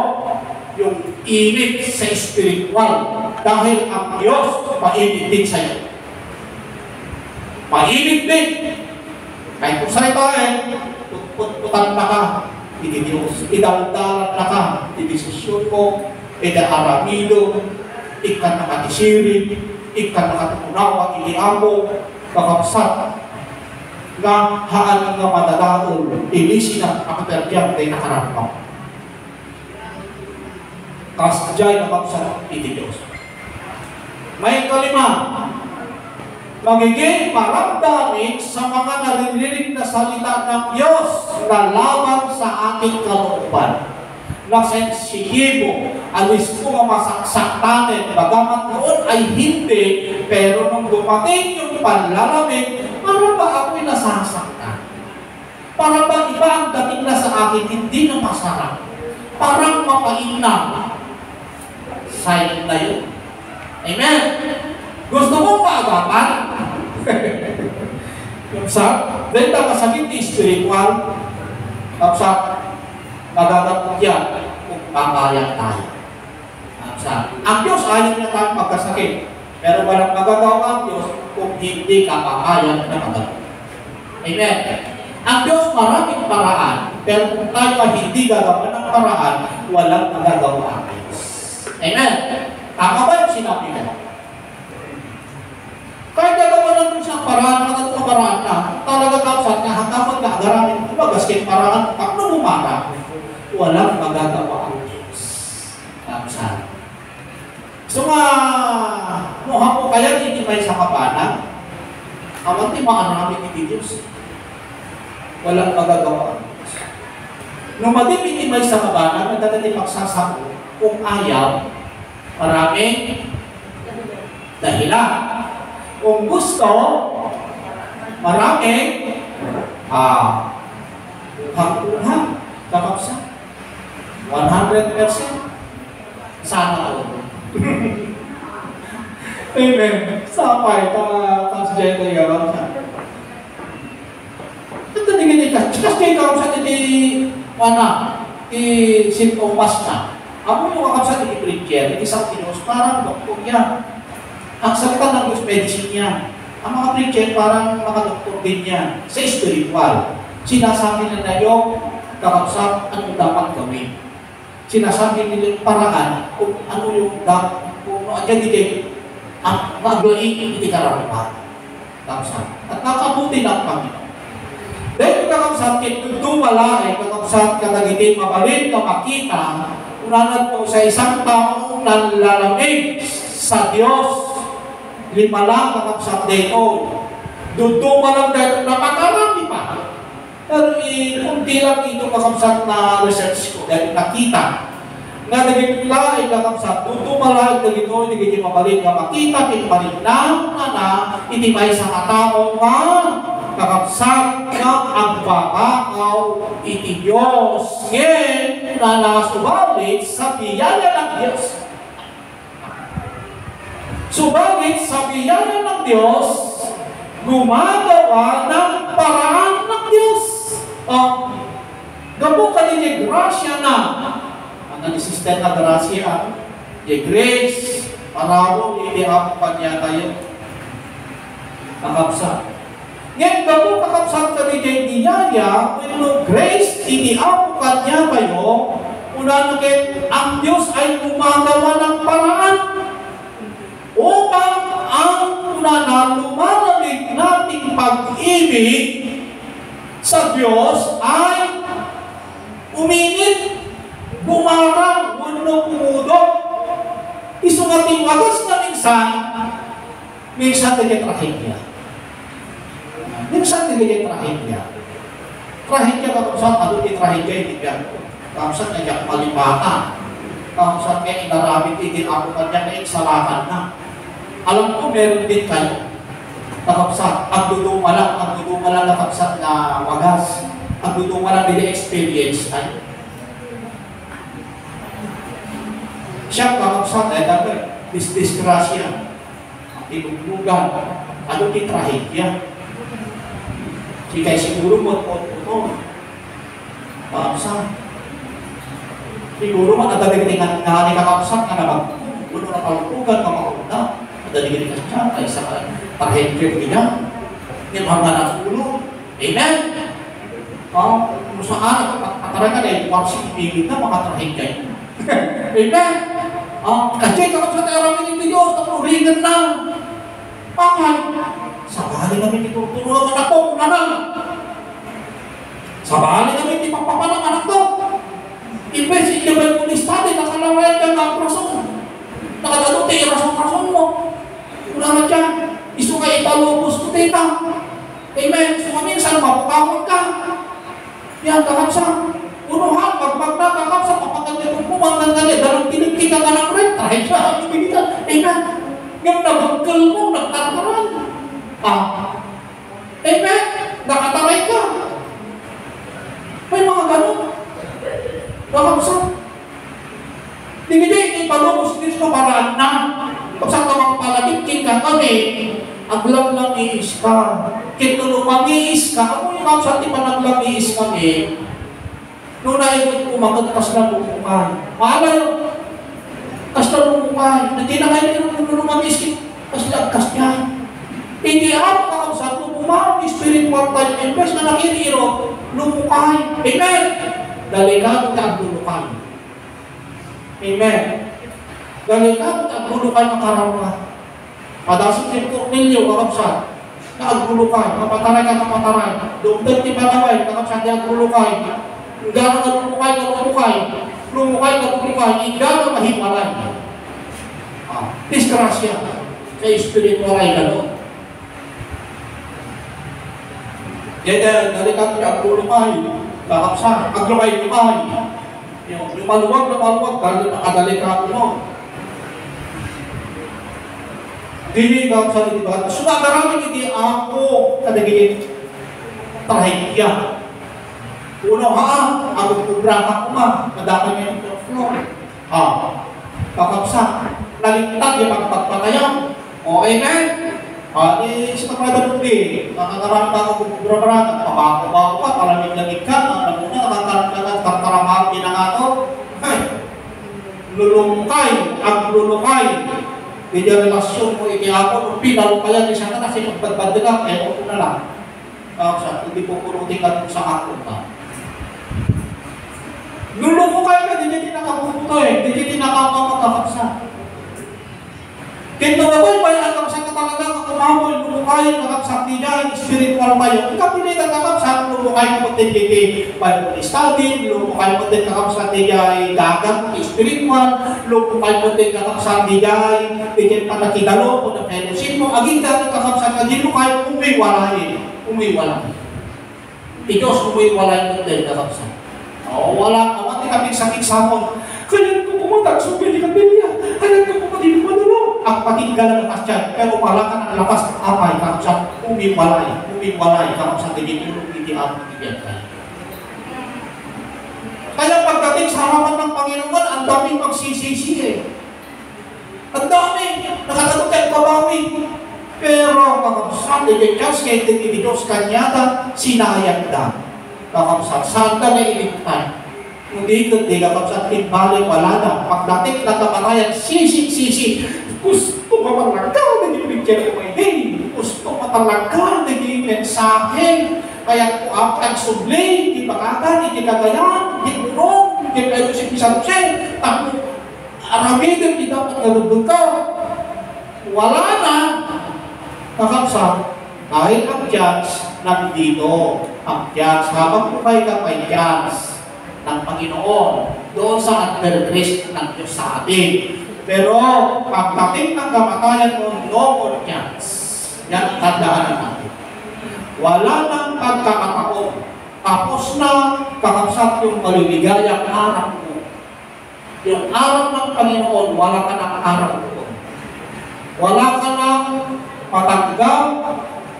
yung init sa spiritual dahil ang Diyos mainit din sa'yo. Mainit din. Kahit kung sa'yo tayo, putputan na ka, hindi Diyos. Idaldalan na ka, idesisyon mo, idaaramido, ikan nakatisirin, ikan nakatunawa, iliamo, kakapsat, nga haan nga madalaon, ilisi na akaperdiyan kay nakarampaw. Kasadyay na kakapsat, hindi Diyos. May kalima, magiging maramdamin sa mga naririnig na salita ng Diyos na laban sa ating kalooban. Na sensitibo, alis mo nga masaksaklanin, bagamat noon ay hindi, pero nung dumating yung panlalamig, para ba ako'y nasasaktan? Para ba iba ang dating na sa akin, hindi na masarap? Parang mapainam. Sign na yun. Amen? Gusto mong maagapan? Dahil nakasakit ni spiritual, magagamot yan kung papayag tayo. Ang Diyos ayaw niya tayo magkasakit. Pero walang magagawa ang Diyos kung hindi ka papayag na magagamot. Amen. Ang Diyos maraming paraan, pero kung tayo ay hindi gagawa ng paraan, walang magagawa ang Diyos. Amen. Tama ba yung sinabi ko? Kahit gagawa lang kung siyang paraan, paraan na, talaga kapsat na hanggang magkagaramin, magaskin paraan, pag namumara, walang magagawa ang Diyos. Kapsat. So nga, muha po kaya hindi may sa kapanan, awan di maanamin ni Diyos. Walang magagawa ang Diyos. Nung hindi may sa kapanan, nagdadali magsasako, kung ayaw, maraming dahilan. Kung gusto, maraming hangtuhan, kakapsa. 100%. Sana ako. Amen. Sapay, tansiyan tayo kakapsa. Ito din ka. Chikas kayo kakapsa di St. Thomas na. Ako yung kakapsa di preacher, di St. Tinos, parang doktor yan. Ang salita ng Diyos, medicine yan. Ang mga preacher, parang mga doktor din yan. Sa spiritual, sinasabi na yung kakapsat, anong dapat gawin. Sinasabi nila yung paraan kung ano yung dapat, kung ano din, ang maglaing hindi karapat. Kakapsat. At nakabuti ng Panginoon. Dahil kakapsat, wala kakapsat, katagitin, mabalik na makita, unanan po sa isang taong nalalamig sa Diyos. 5 lang kakapsat dito. Duduma lang dito, napakarami pa. Pero kunti lang ito kakapsat na research ko dahil nakita. Nga naging lahat kakapsat, duduma lang dito, hindi mabalik na makita, pinabalik lang na itimay sa katao nga kakapsat na ang babakaw iti Diyos. Ngayon, na nasubalit sa biyaya ng Diyos. Subalit sa biyaya ng Diyos, gumagawa ng paraan ng Diyos. Gabo ka din yung grasya na. Ang nanisisten na grasya, yung grace, parang ilihapo pa niya kayo. Kakapsat. Ngayon, gabo kakapsat ka din yung biyaya, when grace, ilihapo pa niya kayo, una na kayo, ang Diyos ay gumagawa ng paraan upang ang lumalamig nating pag-ibig sa Diyos ay uminit, bumarang, umudok. Isungating wagas na minsan tigay trahedya. Minsan tigay trahedya. Trahedya kakapsat, ano di trahedya, hindi ka. Kakapsat na diyak malibata. Kakapsat kaya inaramit, itin ako kanya na iksalakan na. Alam ko, meron din kayo. Kakapsat, ang duduma lang kakapsat na wagas. Ang duduma lang din experience tayo. Siya kakapsat, dapat disgrasya. Tinuglugan. Ano di trahedya? Kaya siguro mo ito. Kakapsan. Siguro matadaligtingan na kakapsan ka na magpuno na palutugan, mamauna. Madaligin ka siya, kaysa parhentrip niya. Hindi mga natulog. Amen? Kung saan, pataray ka na yung warsing ipigit na, makatrahin kayo. Amen? Kasi kakapsan tayo ramin ng Diyos, napuringan na. Bakit? Sa bahali namin itutulungan anak ko, nanang. Sa bahali namin ipagpapanang anak ko. Imbes, ilabay mo ni study, nakalaway ka ng rason. Nakadaluti, rason mo. Wala na dyan. Iso ka italubos ko, tita. Amen. So, minsan, mapukamot ka. Yan, kakapsa. Unuhan, pagbag na, kakapsa, papaganda mo, magandali, dalong tinigtigan ka ng rin, kahit siya, ibigita. Amen. Yung nabagkal mo, nagtataran. Amen. Nakataray ka. May mga ganun. Kakapsa. Hindi, ipalubos din sa paraan na. Kapsa ka magpalagit, ka kami. Aglang-langis ka. Kitulumangis ka. Ako yung kapsa, di pa naglangis kami. Noong naibot kumagat, kas na bumukay. Mahala yun. Kas na bumukay. Hindi na kayo lumangis, kas lagkas niya. Hindi ako kakapsa, lumumang spiritual time. Imbes na nakiriro, lumukay. Amen. Dalikado ka ang lumukay. Amen. Dalikado ka ang lumukay ng karawan. Padasin din Cornelio, kakapsa. Naagulukay, kapataray ka kapataray. Dumdag ti panaway, kakapsa di agulukay. Gano'n na lumukay, lumukay, gano'n mahimalay. Disgrasya sa spiritual ay gano'n. Yan, dalikado ka agulukay. Kakapsa, aglukay. Yung maluwag, gano'n nakadalikado mo. Dili ka sa libat. Sumagaraming hindi ako kadagigit trahikya. Uno ang programa ko madami niya yung floor. Kakapsa, nalintag yung magpagpatayan. Amen? Sa kaprada mo din, nakakarang ka kung programa, pabako-bako ka, palamig-lamig ka, nagmuna, nakakarang ka ng tartaramahal ginangato. Lulungkay, aglulungkay. Hindi relasyon mo ikiapon, kung pinalo pa yan, isa ka na sinagbadbad ka, ewan ko na lang. Hindi po purutin ka sa akong ka. Lulungo kayo ka, hindi nakaputo hindi nakamakakapsa. Kaya naman ba yung kakapsa ka talaga, kumamoy, lulungkay, kakapsa niya, spiritual tayo. Ikapilit ang kakapsa, lulungkay mo din Bible study, lulungkay mo din kakapsa niya, dagang, spiritual, lulungkay mo din kakapsa niya, bigyan pa nakidalo po na fellowship mo, aging dati kakapsa na dilukay, umiwalay. Diyos, umiwalay mo din kakapsa. Wala, mati kami sakit samon. Kaya ko pumatag, subili ka bilya. Kaya ko pumatid manulo. Ang patinggalan ng kasyan, pero wala ka ng lakas, apay, kakapsa, umiwalay, kakapsa, hindi ako bigyan kayo. Kaya pagdating sa harapan ng Panginoon, ang daming magsisisi Ang dami, nakatagot kayo kabawi. Pero kakapsa, Diyos, kaya Diyos kanyata, sinayang na. Kakapsa, santa na iligtan. Hindi kakapsa, timbali wala na. Pagdating na kamatayan, sisi. Gusto mamalagkan, naging picture ko gusto mamalagkan, naging mensahe. Kaya kung ako ang subli, di bakagan, di kagayan, di urong, di kayo si Pisan-Sen, tapos aramitin, di dapat nalubog ka. Wala na. Kakapsa, kahit ang judge nandito, ang judge, habang bukay ka may judge ng Panginoon, doon sa under-grace ng Diyos sa atin. Pero, pagdating ng kamatayan mo, no more judge. Yan, tandaan natin. Wala nang pagkakataon. Tapos na, kakapsat yung maluligayang araw mo. Yung araw ng Panginoon, wala ka ng araw mo. Wala ka ng patanggap,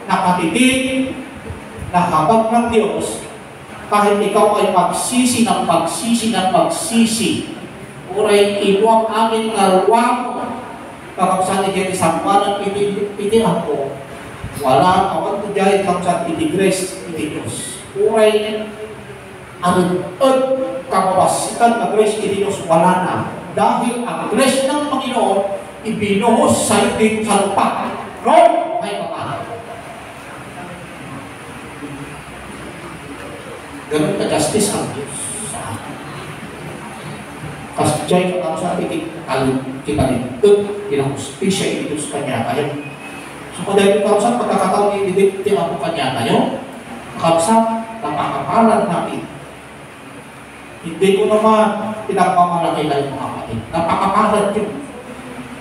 nakatitig, nahabag ng Diyos, kahit ikaw ay magsisi, uray ito ang aming nalwang, kakapsat iti sambanan, iti ako, wala, awan to dyan, kakapsat iti grace, iti Diyos. Uray, at kapabasitan na grace iti Diyos wala na. Dahil ang grace ng Panginoon, ibinuhos sa iting sa lupa. No? May kapatid. Ganun na justice ang Diyos sa atin. Kasi diyay ka sa ating kitalintod, kinahustisya iti Diyos kanya tayo. So kung dahil ikaw sa pagkakataon i-didikti ako kanya tayo, kakabsa, napakapalan natin. Hindi ko naman pinagmamalaki kayo mga kapatid. Napakapalan yun.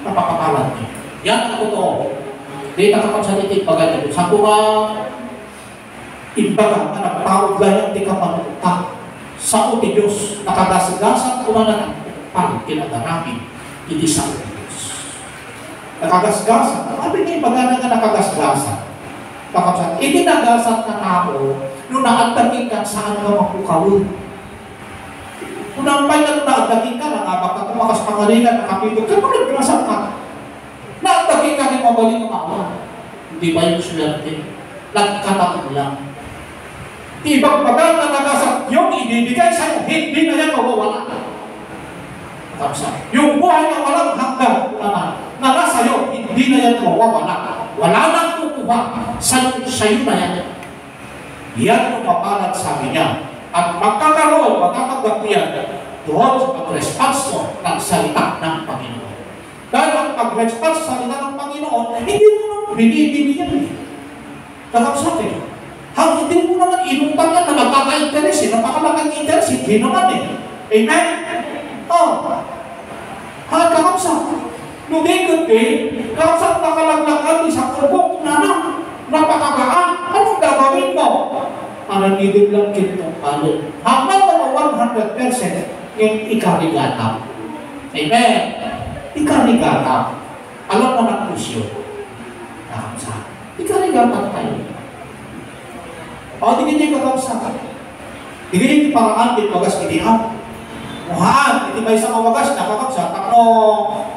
Napakapalan yun. Yan ang totoo. Hindi nakakapsalitin bagay. Sa mga imbaga na nagtawag lang di ka panunta sa uti Diyos, nakagasgasan ko na ng pang kinadarami, hindi sa uti Diyos. Nakagasgasan. Sabi niya imbaga na nakagasgasan. Kakapsat, itinagasan na tao nung naagdagin ka saan ka makukawin. Kung nampay ka nung naagdagin ka, nangabak ka kumakas pangalinan, nakapitog ka, kung nagdrasan ka, naagdagin ka, di mabalik ka maawa. Hindi ba yung swerte? Nagkataon lang. Ibang bagang na nagasat, yung ibibigay sa'yo, hindi na yan mawawala. Kakapsat, yung buhay na walang hanggang na nasa'yo, hindi na yan mawawala. Wala nang kukuha sa'yo na yan. Yan ang mapalat sabi niya. At magkakaroon, magkakagapyan doon sa pag-response mo ng salita ng Panginoon. Dahil ang pag-response sa salita ng Panginoon, hindi mo naman binibili yan. Kakapsat eh. Hindi mo naman inutang yan na magkaka-interest. Napakalaking interest, hindi naman eh. Amen? Kakapsat. Nung kapsat nakalaglagan isang kubok na napakagaan, anong gagawin mo? Ananidin lang kitong palo. Hanggang na 100% yung ikarigata. Amen? Ikarigata. Alam mo ng kusyo. Kakapsat. Ikarigata tayo. O, tingin niyo kakapsat. Tingin niyo paraan din bagas kitihan. Muhaan, hindi may isang wagas na kakapsat, ako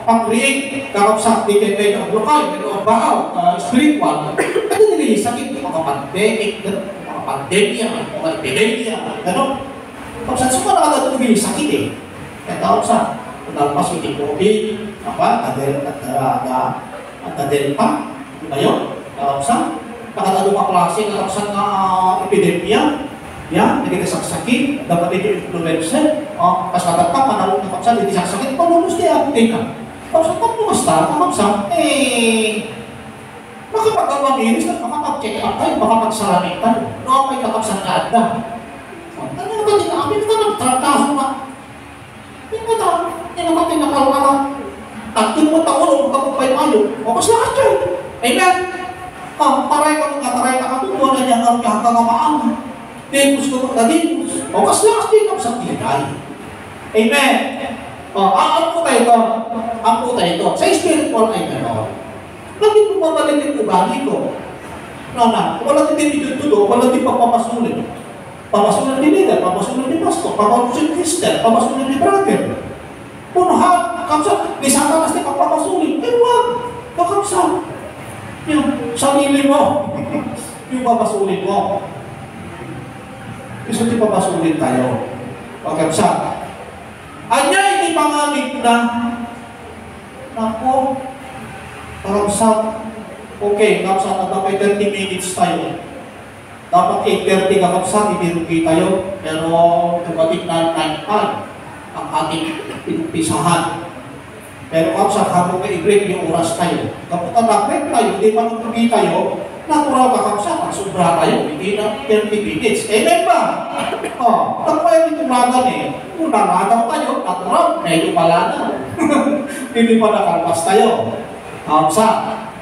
pang-create, kakapsat, di kayo ng lokal, pero bahaw, spiritual, ano nila sakit, mga pandemic, mga pandemya, mga epidemya, ano? Kakapsat, so mga nakatulog yung sakit eh. Kaya kakapsat, kung nalpas yung COVID, Delta, di ba yun? Kakapsat, nakatulog ang klase, kakapsat na epidemya, yan, hindi ka sakit, dapat ito influencer. Kasama pa, panahon na kapsal, hindi sakit, panulus niya, hindi ka. Kapsal, pagpumasta, kapsal, makapag-awang iris, makapag-check up tayo, makapag-salamit tayo. Noong may kakapsal na adda. Ano na ba din namin? Ito nagtrataho na. Hindi na tinakal-alam. Tagtin mo taon, magkakupay mayo, o mas lahat yun. Amen? Taray ka katutuwa na niya ang kakagamaan. Hindi gusto ko tagin. O kas lakas din ako sa pinay. Amen. Ang puta ito. Sa spiritual ay gano'n. Bakit mo mabalik yung ugali ko? Wala din dito, wala din pagpapasulit. Papasulit ni leader, papasulit ni pastor, papasulit ni sister, papasulit ni brother. Punahan, kamsa, may sakalas ni pagpapasulit. Wag, kakamsa. Yung sarili mo, yung papasulit mo. Gusto di papasulit tayo. Pagkamsa. Anya hindi pangamit na. Nako. Pagkamsa. Okay, kamsa na dapat 30 minutes tayo. Dapat 8:30 kakamsa, ibirugi tayo. Pero tumating na 9:00 ang ating pinumpisahan. Pero kamsa, habang i-break yung oras tayo. Kapag na-break tayo, hindi pa nagtugi tayo, natural kakamsa, sobra tayo, hindi na 30 minutes. Amen ba? Tapos yung itulagan eh. Kung nanagaw tayo, natural, medyo pala na. Hindi pa nakalpas tayo. Kamsa.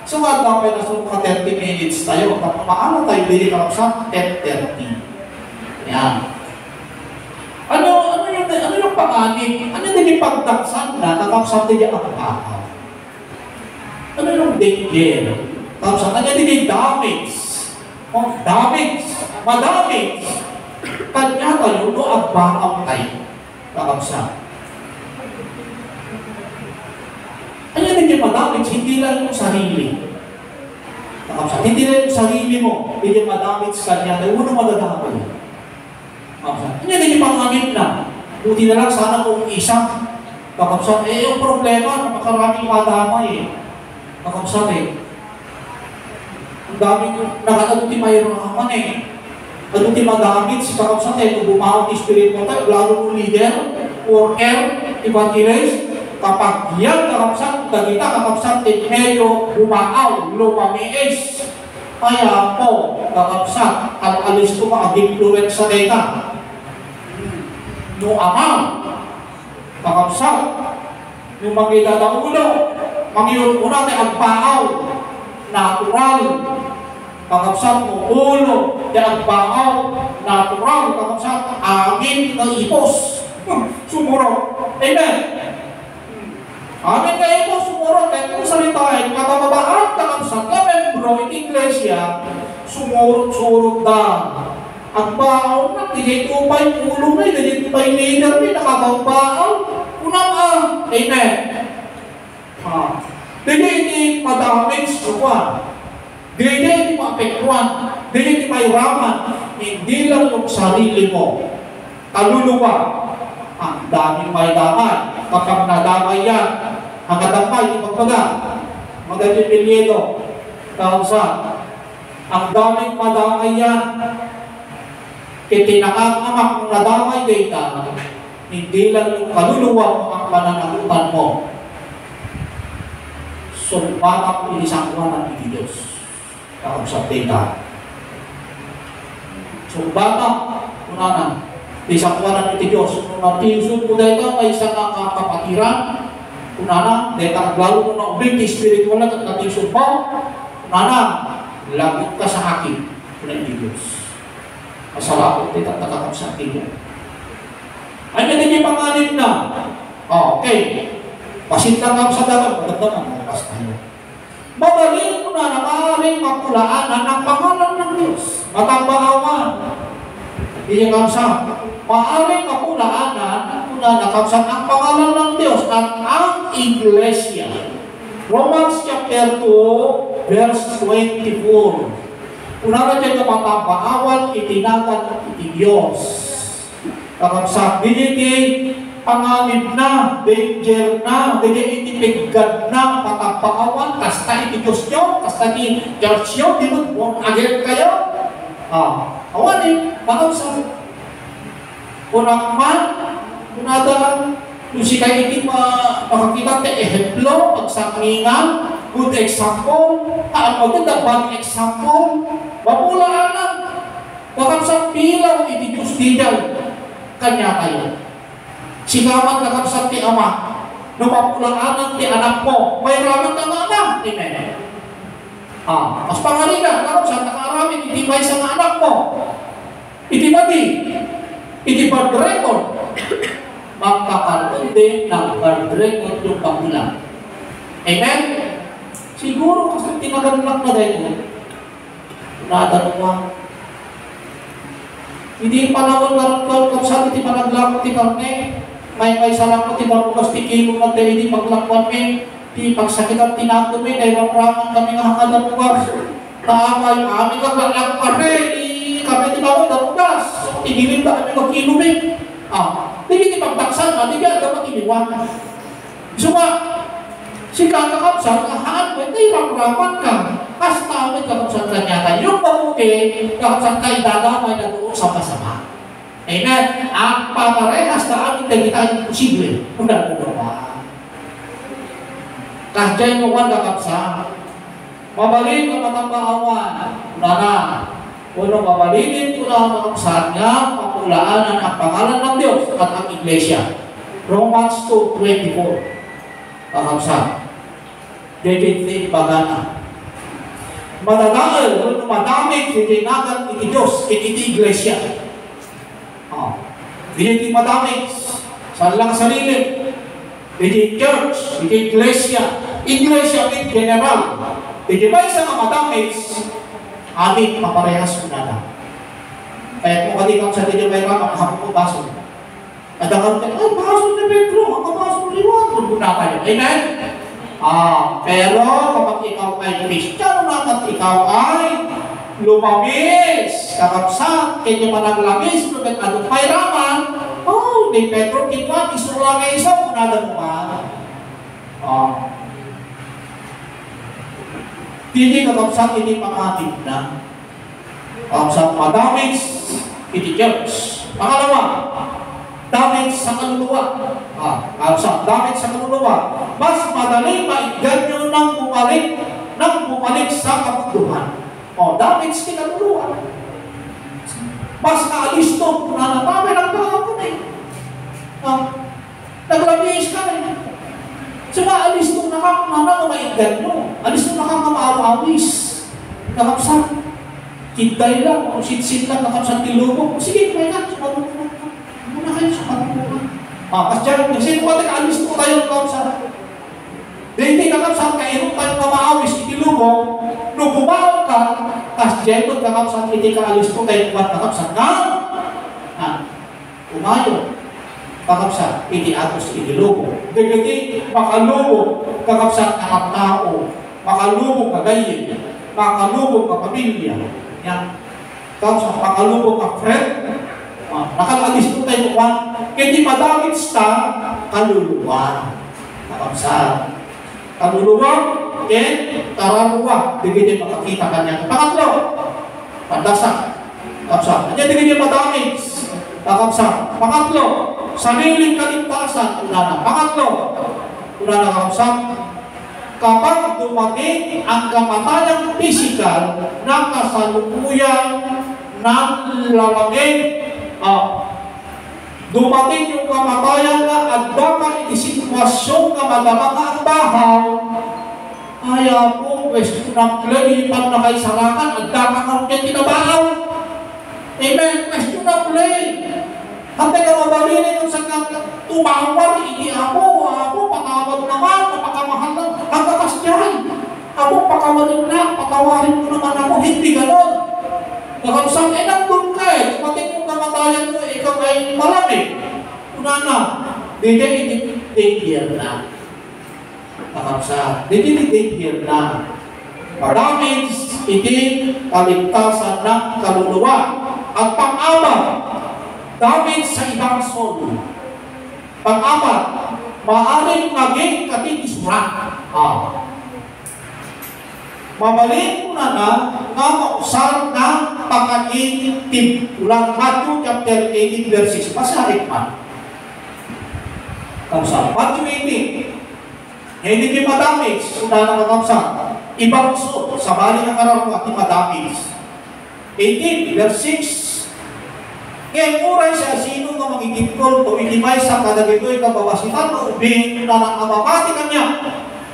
So, nga dapat na sa 30 minutes tayo. Tapos paano tayo bili kamsa? 10:30. Yan. Ano yung panganin? Ano yung pagdaksan na kakamsa tayo ang tao? Ano yung danger? Kapsa, kanya din damage. Madamage. Kanya tayo, no agbaang tayo. Kapsa. Kanya din yung madamage, hindi lang yung sarili. Hindi na yung sarili mo, hindi madamit sa kanya, kaya mo na madadamay. Hindi panganib na. Buti na lang sana kung isang kakapsat, yung problema, napakaraming madamay eh. Kakapsat eh. Ang daming nakataguti mayroon eh. Taguti madamit si kakapsat eh, kung bumawag ni Spirit mo tayo, lalo ng leader, worker, evangelist, kapag yan kakapsat, dagita kakapsat eh, medyo bumaaw, lumamiis. Kaya po, kakapsat, alis ko makag-influence sa data. No amang, kakapsat, yung magkita na ulo, mangyun ko natin ang paaw, natural, kakapsat mo ulo, ang paaw, natural, kakapsat, amin na ipos, sumuro. Amen. Amin na ipos, sumuro. Kaya kung salitain, kakababaan, kakapsat, na membro, iglesia, sumurot-surot na. Ang baon na, digay upay, ulo na, digay upay leader, nakabang-baon. Unang amen. Digay di madamage suwan. Digay di maapektuan. Digay di may raman. Hindi lang yung sarili mo. Kaluluwa. Ang daming may damay. Kapag nadamay yan, ang kadamay, di magpaga. Magaling pilyedo. Kaunsa. Ang daming madamay yan. Itinakang kung nadamay data, hindi lang yung kaluluwa mo ang pananagutan mo. Sumbatak ko inisangkuhan ng Diyos. Kausap data. Sumbatak, una na, isangkuhan ng Diyos. Kung natisod mo data, may isang kapatiran, una na, data lalo mo na ubing, spiritual na, at natisod mo, una na, lagot ka sa akin, ng Diyos. Masarap ko kita takakap sa akin. Ay, hindi pangalit na. Okay. Pasinta nga sa dagat, maganda nga, malas tayo. Mabalin mo na nakaring mapulaanan ang pangalan ng Diyos. Matambaawan. Hindi nga sa maaring mapulaanan kung nakapsan ang pangalan ng Diyos at ang Iglesia. Romans chapter 2, verse 24. Unara dyan na matambaawan, itinagan iti Diyos. Kakapsan, hindi panganib na, danger na, hindi itipigad na, matambaawan, kasta iti Diyos nyo, kasta ni church nyo, di mo agad kayo. Awan eh, kakapsan. Unang man, unadaan, yung si kayo iti makakita tayo ehemplo, pagsanglingan, good example, maganda bad example, mapulaanan, kakapsang pilaw, iti Diyos diyan, kanya tayo. Sikamat kakapsang ti ama, no mapulaanan ti anak mo, may raman ka nga anak, amen. Mas pangalina, kakapsang nakaramin, iti may isang anak mo, iti mati, iti bad record, magkakaroon din ng bad record yung pangulang. Amen? Siguro kasi tinagalak na dahil natanong hindi panahon karon kung saan iti panaglakot ti karne may salakot ti barugas ti kilo na dahil di paglakwan ti pagsakitan tinagumi dahil ramraman kami nga hanggang bukas naamay amin kaglakot karne kami ti barugas tigilin ba kami mag-kilo hindi ti pagtaksan hindi ka dapat iniwan so si kakakapsan, kahaan mo, hindi ramraman ka. Kasi tawag kakapsan ka niya tayo. Yung pamuti, kakapsan ka idadamay na doon sama-sama. Amen? Ang pamarehas na amin na kita imposible. Kung nalulong ba? Kahit mo man kakapsan, mabalik ka matambaawan. Na. Kung mabalinin ko na ang kakapsan niya, mapulaanan ang pangalan ng Diyos at ang Iglesia. Romans 2:24. Kakapsan. Dito pagana. Madadaan, madaming titinagan iti Diyos, iti Iglesia. Dito madaming sa lang sarili. Iti church, iti Iglesia. Iglesia in general. Iti ba isa nga madaming amin maparehas ko na lang. Kaya kung kalikang sa dito may ramang hapon ko baso. At ang baso ni Pedro, ang baso ni Juan, kung na tayo. Amen? Pero kapag ikaw ay Kristiyano na at ikaw ay lumabis, kakapsat, kaya managlabis, lugat anong pairaman, di Pedro, kita, isura nga isa, kunada mo ba? Hindi kakapsat, hindi makatid na. Kakapsat, madamage, iti church. Pangalawa, damage sa kaluluwa. Kakapsat, damage sa kaluluwa. Mas madali maigyan nyo nang bumalik sa kabutuhan. Damage sa kaluluwa. Mas naalis to, nanatami ng kahapon eh. Naglabis ka rin. So maalis itong nakakamaigdan mo. Alis itong nakakamaawis. Nakapsat. Kitay lang. O sit-sit lang. Nakapsat tilubog. Sige, may ka. Sumagot ka. Muna kayo. Sumagot ka. Kasi dyan, kasi kung alis mo tayo nakapsat. Hindi nakapsat ka. Irong tayo kamaawis. Itilubog. Nung bumaw ka. Kasi dyan, kung nakapsat. Hindi ka alis mo tayo nakapsat. Umayo. Kakapsat, hindi atos inilubo. Dagati, makalubog, kakapsat na tao. Makalubog ka gayin. Makalubog ka pamilya. Yan. Kakapsat, makalubog ka friend. Nakalalis mo tayo kuwan. Hindi madamit sa kaluluwa. Kakapsat. Kaluluwa, karaluwa. Dagati makakita ka niya. Pangatlo, pandasak. Kakapsat. Hindi madamit. Kakapsat. Pangatlo, sariling kaligtasan. Pangatlo, kakapsat, kapag dumating ang kamatayang pisikal na kasalukuyan ng lalangin, dumating yung kamatayan na agda ka itisitwasyon na madamang ang bahaw, kaya po, pwesto ng play, pag nakaisarakan, agda ka kang tinabahaw. Amen, pwesto ng play. Hantay ka mabalinin yung sa tumawar, hindi ako, patawad naman, napakamahal lang, hanggang kasyahan. Ako, pakawarin na, patawarin mo naman ako, hindi ganon. Nakapsat, nandun ka eh, dumating yung kamatayan mo, ikaw ay malamig. Una na, hindi year na. Nakapsat, hindi year na. Maraming hindi kaligtasan ng kaluluwa. At pang-apat, damage sa ibang soul. Pang-apat, maaaring maging katikisuran. Mabalik mo na mausap ng pagkaintip. Ulang Matthew chapter 18 verse 6. Pasarik pa. Kausap. Matthew 18. Hindi di madamage. Una na kausap. Ibang soul. Sa bali ng araw at di madamage. 18 verse 6. Kaya muray siya, sino nga magigitol o inimay sa kadagito'y kababasitan o ubing na ng amamati kanya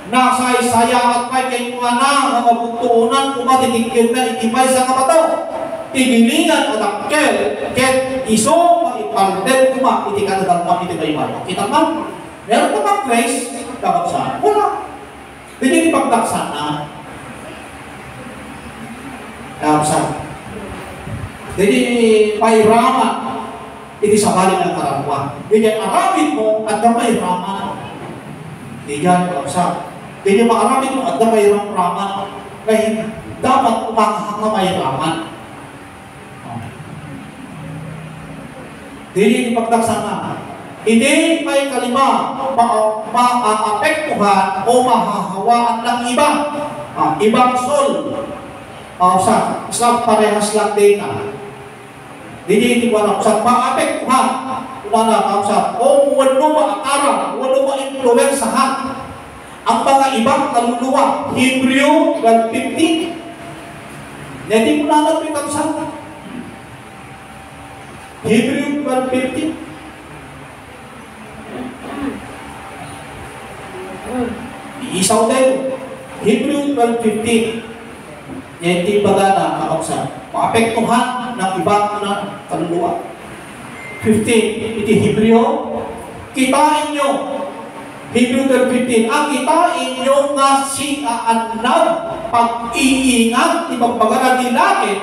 na sa isaya at may kay mga na mabutuunan kumatitigil na inimay sa kabato tigilingan o dakkel ket iso maipalden kuma iti kadadalman iti bayman. Kita man, meron pa bang grace? Kakapsaan? Wala. Hindi ipagdaksan na. Kakapsaan. Jadi may rama iti sa bali ng karamwa. Jadi aramid mo at may rama. Hindi yan kakapsat. Jadi maaramid mo at may rama. Kaya dapat umakahang na may rama. Jadi ipagdaksan na. Hindi may kalima maapektuhan o mahahawaan ng iba. Ibang soul. Sa Islam parehas lang din na. Hindi ko alam sa maapektuhan. Una na sa wano maakara, wano ma-influensahan ang mga ibang kaluluwa. Hebreo 12:15. Hindi ko na alam yung kapsat. Hebreo 12:15. Iisaw tayo. Hebreo 12:15. Hindi baga na kakapsat. Maapektuhan ng ibang kaluluwa. 15. Iti Hebreo. Kitain nyo. Hebreo 12:15. Ang kitain nyo nga si aanab pag-iingat ibagbaga ng dilakit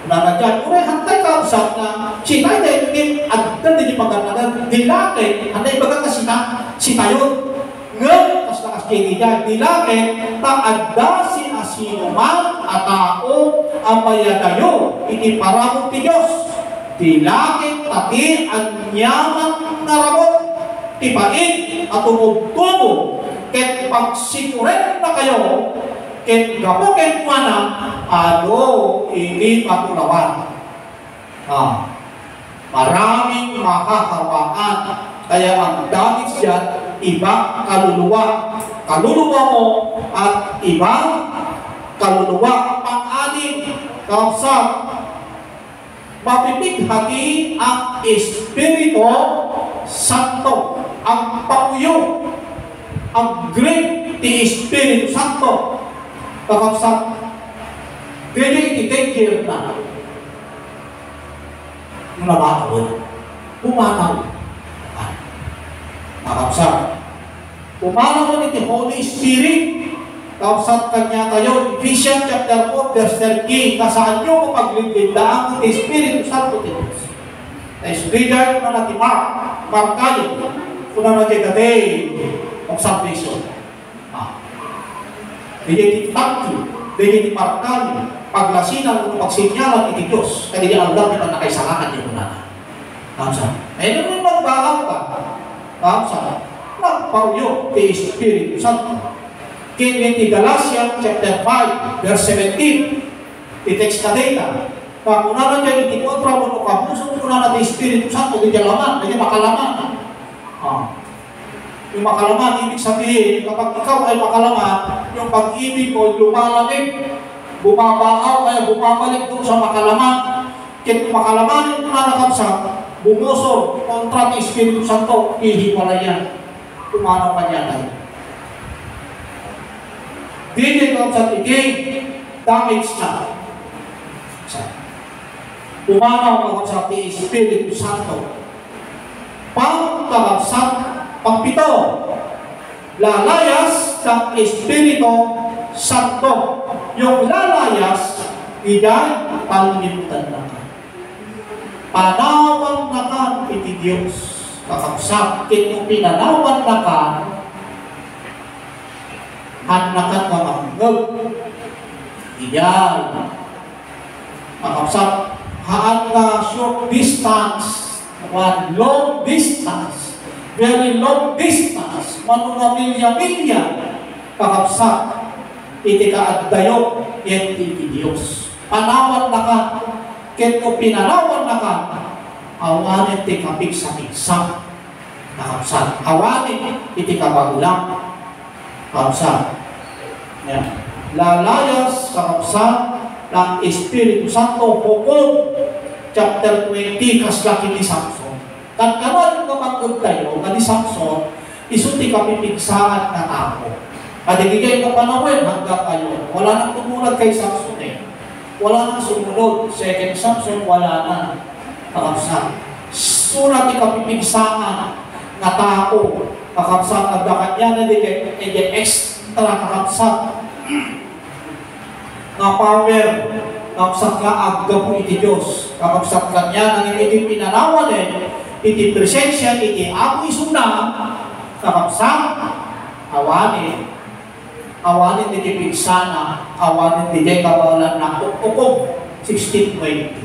na nadyan. Uray, hantay kakapsat na si tayo dahil at din pagkakanan dilakit hantay baga ka si tayo. Ngayon, kas sa askinigan. Dilakit, taadda si asino man at tao ang mayadayo, iti paramot ti Diyos. Dilakit, tati, anyaman naramot, tipain at tumugtubo, ket pagsikuren na kayo, ket gapuken mo na, ano, ini patulawan. Maraming makakawaan, kaya ang damit siya, iba kaluluwa. Kaluluwa mo at ibang kaluluwa. Pang-anim, kausap, mapipighati ang Espiritu Santo, ang pauyo, ang great ti Espiritu Santo. Kausap, pwede iti-take care na. Yung nabatawin, pumanaw. Kausap, pumanaw iti Holy Spirit. Kausap kanya kayo, Ephesians chapter 4, verse 13, na saan nyo mapaglindindaan ang Espiritu Santo ti Diyos. Na Espiritu na natin Mark kayo, kung na natin the day of salvation. Hindi titaki, hindi Mark kayo, paglasinan o pagsinyalan iti Diyos, kaya di Allah na nakaisalangan niyo na. Kausap, eh nung magbahang ka, kausap, nagpauyo ti Espiritu Santo. Kaya ti Galatians chapter 5, verse 17, i-text na data. Kung una na dyan, iti kontra mo no kapuso, kung una na ti Espiritu Santo, di laman, di makalaman. Yung makalaman, ibig sabihin, kapag ikaw ay makalaman, yung pag-ibig mo lumalamig, bumabaaw, kaya bumabalik doon sa makalaman. Kaya kung makalaman yung nanakapsap, bumusog, kontra ti Espiritu Santo, ihiwala yan. Tumanaw ka niya tayo. Dili ko sa tigay, damage na. Pumanaw ko sa Espiritu Santo. Pangkabagsak, pangpito, lalayas ng Espiritu Santo. Yung lalayas, iday, panlimutan na ka. Panawan na ka, iti Diyos. Kakabsak, kung pinanawan na ka, hanakan ka manggag. Iyan. Makapsap, haan ka short distance, one long distance, very long distance, manunga milya-milya. Makapsap, iti kaaddayo, yan iti Diyos. Panawan na ka, kung pinanawan na ka, awanin ti kapigsa-pigsa. Makapsap, awanin iti kabagulang. Makapsap, yan. Lalayas sa kapsat ng Espiritu Santo, hukom chapter 20, kaslaki ni Samson. Kankaroon ka magkag tayo, ka ni Samson, isuti ka pipigsaan na tao. Kadigigay ka panawin hanggang kayo. Wala nang tumulag kay Samson eh. Wala nang sumunod. Second Samson, wala na. Kakapsat. Surat ka pipigsaan na tao. Kakapsat at dakat niya na digay extra kakapsat na power, kakapsat ka agda po iti Diyos. Kakapsat ka niya nang iti pinanawan iti presensya, iti ako isuna, kakapsat, awanin iti pigsana, awanin iti kawalan na ukog, 16:20.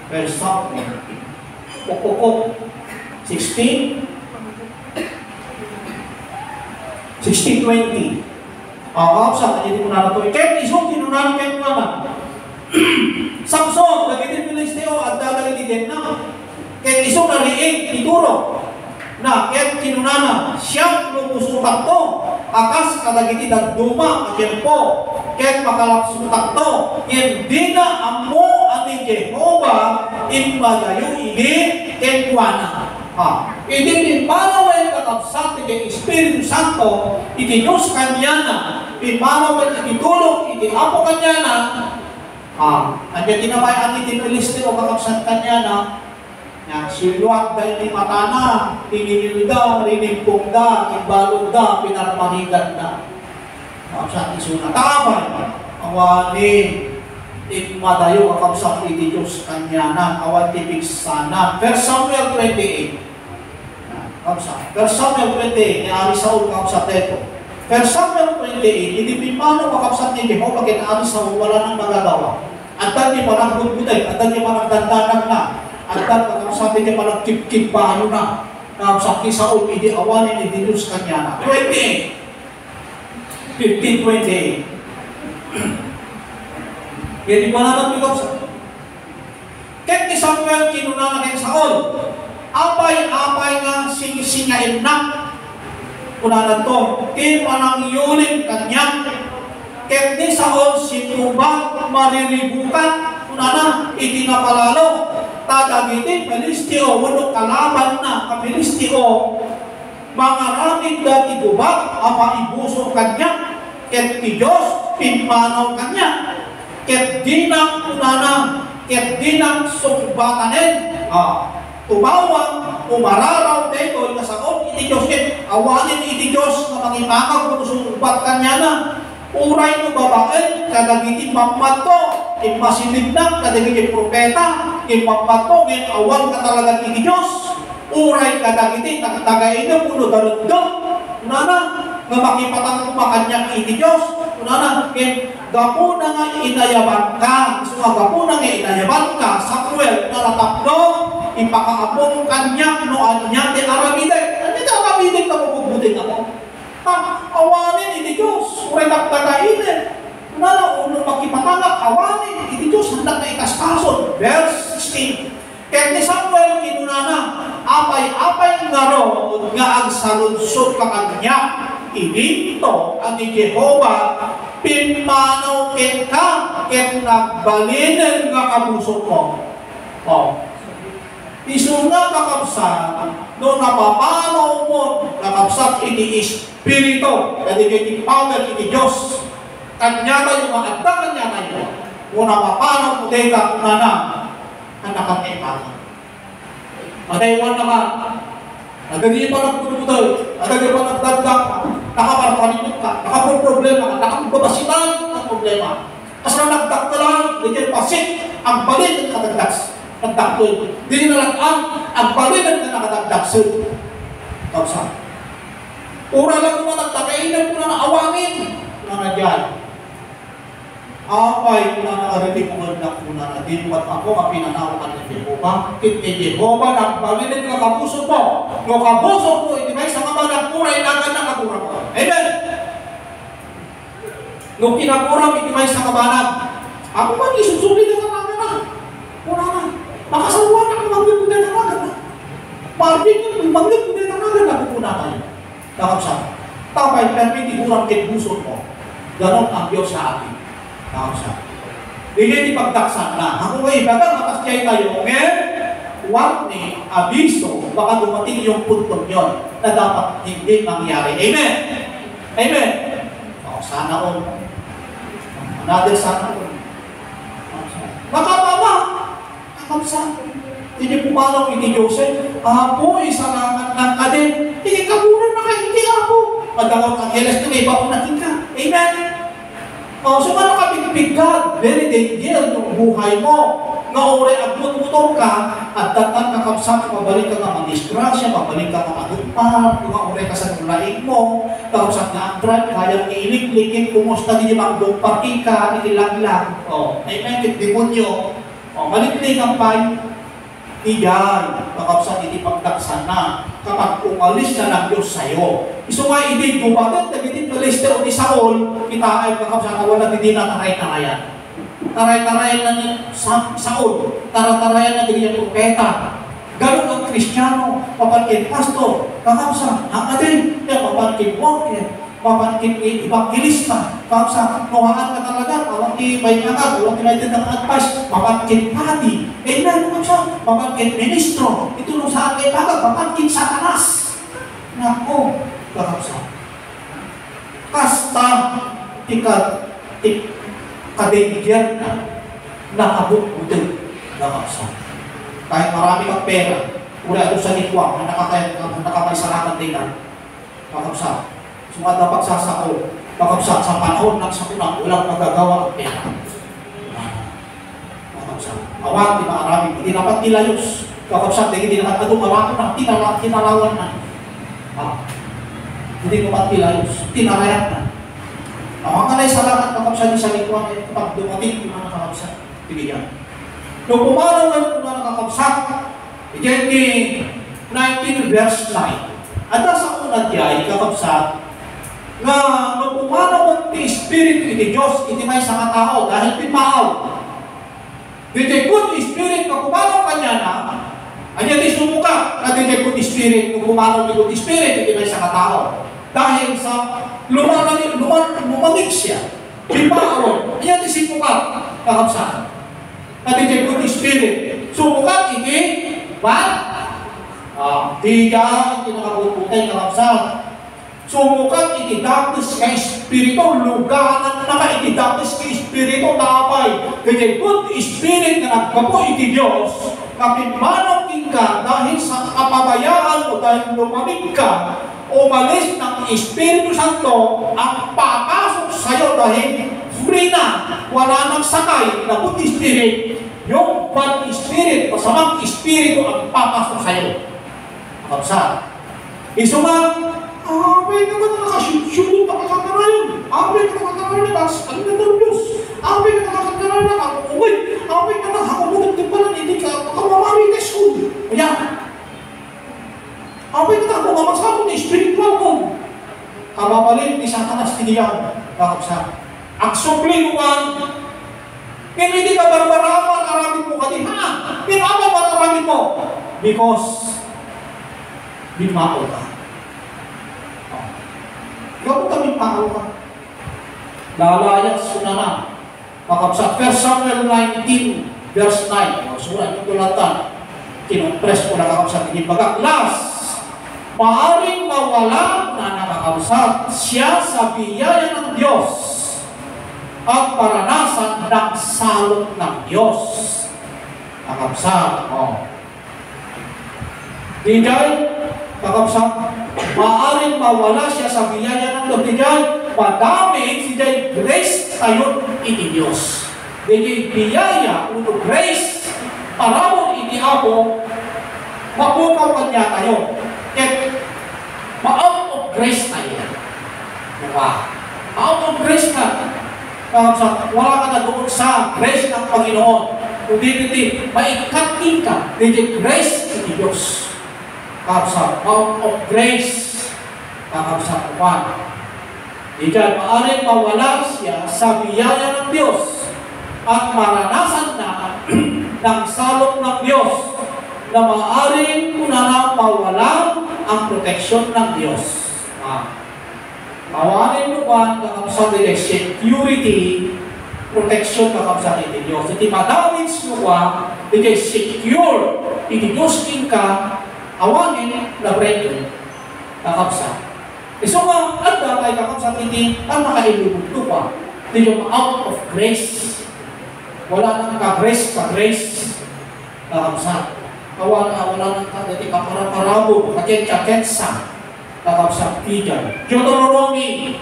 Verse 1, ukog, 16:20. Kakapsat, hindi mo na ito. Kaya isong kinunan kayo naman. Samson, nagitin Pilisteo at dadalitin na. Kaya isong nariing, ituro. Na, kaya kinunana, siyang lumusutak to. Akas kadagiti dagduma, at po. Kaya makalapsutak to. Hindi na amo ani Jehovah, imagayo igit, kaya kuwana. Hindi din panawin kakapsat iti Espiritu Santo, iti Diyos kanya na, pinpanawin iti tulong, iti Apo kanya na, andyan tinabayan iti Pilisteo kakapsat kanya na, siluat dahil ni matana, tininilda, rinigpong da, imbalog da, pinarmanigan da. Kakapsat isuna, tabay, awani, madayo kakapsat iti Diyos kanya na, awan tipig sana. 1 Samuel 28. Kapsa. 1 Samuel 28, ni Ari Saul kapsa teto. 1 Samuel 28, hindi pimano makapsat ni Jehovah kay Ari Saul wala nang magagawa. At dahil pa nagbubuday, at dahil pa nagdandanan na, at dahil kapsat ni pa nagkip-kip pa ano na, kapsat ni Saul, hindi awanin, hindi lose kanya na. 28, 15:28. Hindi pa naman kapsat. Ket ni Samuel kinuna na kay Saul, apay-apay nga singain na. Una na to, di manang yulin kanya. Ket ni Saul sinuba mariribukan. Una na, itinapalalo. Tadagitin, Pilisteo, wano kalaban na kapilisteo. Mga raming dati gubag, apa ibuso kanya. Ket ti Diyos, pinmanaw kanya. Ket dinang una na, ket dinang sumbatanin. Tumawang, umararaw dito, kasaon, iti Diyos ket, awanin iti Diyos na mangipakaw kung sumbat kanya na. Uray no babae, kadagiti mamato, imasilid na, kadagiti propeta, imamato, ngayon awan ka talaga iti Diyos. Uray kadagiti, nakatagain na puno darundong. Unana, nga makipatang kumakanya iti Diyos. Unana, gapo na nga inayaban ka. So nga gapo na nga inayaban ka, Samuel, na natapno, ipakaabong kanya, no anya, di aramide. Hindi ka aramide ka mabubutin ako. Awanin iti Diyos, uray nagtagainin. Unana, unang makipatangak, awanin iti Diyos, handak na ikaskason. Verse 16. Kaya ni Samuel, kinunana, apay-apay nga ro, nga ang saludsod ka kanya. Ininto ang ni Jehovah, pinmanaw ket ka, ket nagbalinin nga kabusok mo. Isu nga kakabsat, no napapanaw mo, kakabsat iti Espiritu, kasi iti power iti Diyos. Kanya tayo, maagda kanya tayo. Kung napapanaw mo tayo kakunana, anak ang ipaka. Mataywan na ka, nagagili pa nagpututol, nagagili pa nagdagdag ka, nakaparpalimot ka, nakaproblema ka, nakapagpapasilan ang problema. Kasi na nagdag ka lang, hindi pasit, ang balin ang kadagdags. Nagdagtol. Hindi na lang ang balin ang nakadagdagsod. Kapsa. Ura lang mo nagtagainan ko na naawangin. Kung na dyan. Apay kung na nakarinig ko na kung na dinukat ako ang pinanawakan ng Jehovah. Kiti Jehovah, nagbalinin ka kabusog mo. Kung kabusog mo, hindi may sa mga nagpuray na ganda kaburang mo. Amen! Nung kinakurang, hindi may sa kabanag. Ako man, isusuli na naman na. Wala na. Makasawa na kung magbibuday na naman na. Parting kung magbibuday na naman na pupuna tayo. Nakapsa. Tapay, pero hindi kurang kitbusog mo. Ganon ang Diyos sa atin. Nakapsa. Hindi pagdaksan na. Ako ay bagang makasyay tayo. Ngayon, warning, abiso, baka dumating yung puntong yun na dapat hindi mangyari. Amen? Amen? Sana all. Another sana all. Nakapama! Nakapsa. Hindi pumanaw iti Joseph. Apo, isalangan ng kadin. Hindi kabunan na kayo, hindi ako. Madawang ang helas na iba ko natin ka. Amen? So nga nakapigpig ka, very dangerous yung buhay mo. Nga oray agmut-mutong ka, at datang kakapsat, mabalik ka nga mag-disgrasya, mabalik ka nga mag-upar, nga oray ka sa nulaing mo, kakapsat nga ang drive, kayang iilig-ligin, kumusta din yung magdupati ka, inilang-lang. Amen, demonyo. Maliklig ang pay, iyan, kakapsat, hindi pagdaksan na, kapag umalis na ng Diyos sa'yo. Iso nga, hindi gumagat, nagiging Pilisteo ni Saul, kita ay kakapsat, wala hindi na taray-tarayan. Taray-tarayan na ni Saul, taray-tarayan na din yung propeta. Ganun ang Kristiyano, papankin pastor, kakapsat, ang atin, papankin worker, papankin evangelista, kakapsat, nuhaan ka talaga, awang ibay agad, awang kinaitin ng advice, papankin pati, amen, kakapsat, papankin ministro, itulong sa akin agad, papankin satanas. Nako, kakapsat. Kasta, kadenigyan na nakabuk-budin kakapsat. Kahit marami kang pera, wala ito sa litwa, nakapaisalatan din na kakapsat. Sumada pagsasako, kakapsat sa panahon ng sakunang, walang magagawa ang pera. Kakapsat. Awag, di ba marami, hindi dapat nilayos. Kakapsat, hindi dapat ito marami ng tinalawan na. Hindi ko patilayos. Tinarayat na. Ang kanay sa lahat kakapsa di sa likuan ay kapag dumating yung mga kakapsa. Pilihan. Nung pumanaw na yung mga kakapsa, ito 19 verse 9. At sa unad niya, kakapsa, na nung pumanaw ang Espiritu iti Diyos, iti may sa tao dahil pinmaaw. Iti good Spirit, kung pumanaw kanya na, anya di sumuka na iti good Spirit, kung pumanaw iti good Spirit, iti may sa tao. Dahil sa lumamig siya, pinmaaw, anya di simukat, kakapsa. At iti good Spirit, sumukat iti, ba? Tiga, iti nakabututay, kakapsa. Sumukat iti dapis ka Espiritu, luganan na ka iti dapis ka Espiritu, tapay. Kaya good Spirit na nagkapo iti Diyos, kapinmanong ka dahil sa kapabayaan o dahil lumamig ka, umalis ng Espiritu Santo ang papasok sa'yo dahil free na, wala nang sakay na good Spirit. Yung bad Spirit, masamang Espiritu ang papasok sa'yo. Kapsa. Isumang, abay ka na nakashoot ka kakakarayan. Abay ka nakakarayan na ano na nervyos. Abay ka nakakarayan na kakakaway. Abay ka na hakabulit din pala hindi ka makamamari ka school. Ayan. Abay ka na kung mamasakot na spiritual ko. Kababalin ni Satanas tiniyaw. Kakapsa. Ang sublinuan, hindi ka barbaraman, aramin mo kadihan. Pinapa ba aramin mo? Because, bimao ka. Ikaw kami pao ka. Lalayas ko na na. Kakapsa, 1 Samuel 19, verse 9. Surat yung tulatan. Kinumpres ko na kakapsa. Tinipagak. Last, maaring mawala na nakakapsa siya sa biyaya ng Diyos at paranasan ng salot ng Diyos. Kakapsa. Digay, kakapsa, maaring mawala siya sa biyaya ng Diyos. Digay, madami siya grace tayo iti Diyos. Digay, biyaya, uno grace, para mo iti ako, mabukaw kanya tayo. Kaya, ma-out of grace tayo. Diba? Out of grace ka. Kakapsa, wala ka na doon sa grace ng Panginoon. Hindi, maikating ka. Digay, grace iti Diyos. Kakapsa, out of grace, kakapsa, kuwan. Ikaw, maaring mawala siya sa biyaya ng Diyos at maranasan na ng salot ng Diyos na maaring unang mawala ang proteksyon ng Diyos. Mawarin mo ba, kakapsa, nila security, protection kakapsa ng Diyos. Iti madamits mo ba, iti secure, iti Diyos ka, awanin na break kakapsa. So nga, at kay kakapsa hindi ang nakailubugto pa. Hindi yung out of grace. Wala nang ka-grace, kakapsa. Wala nang kadati kapara-parabo, kaketsa, kakapsa, tijan. Deuteronomy,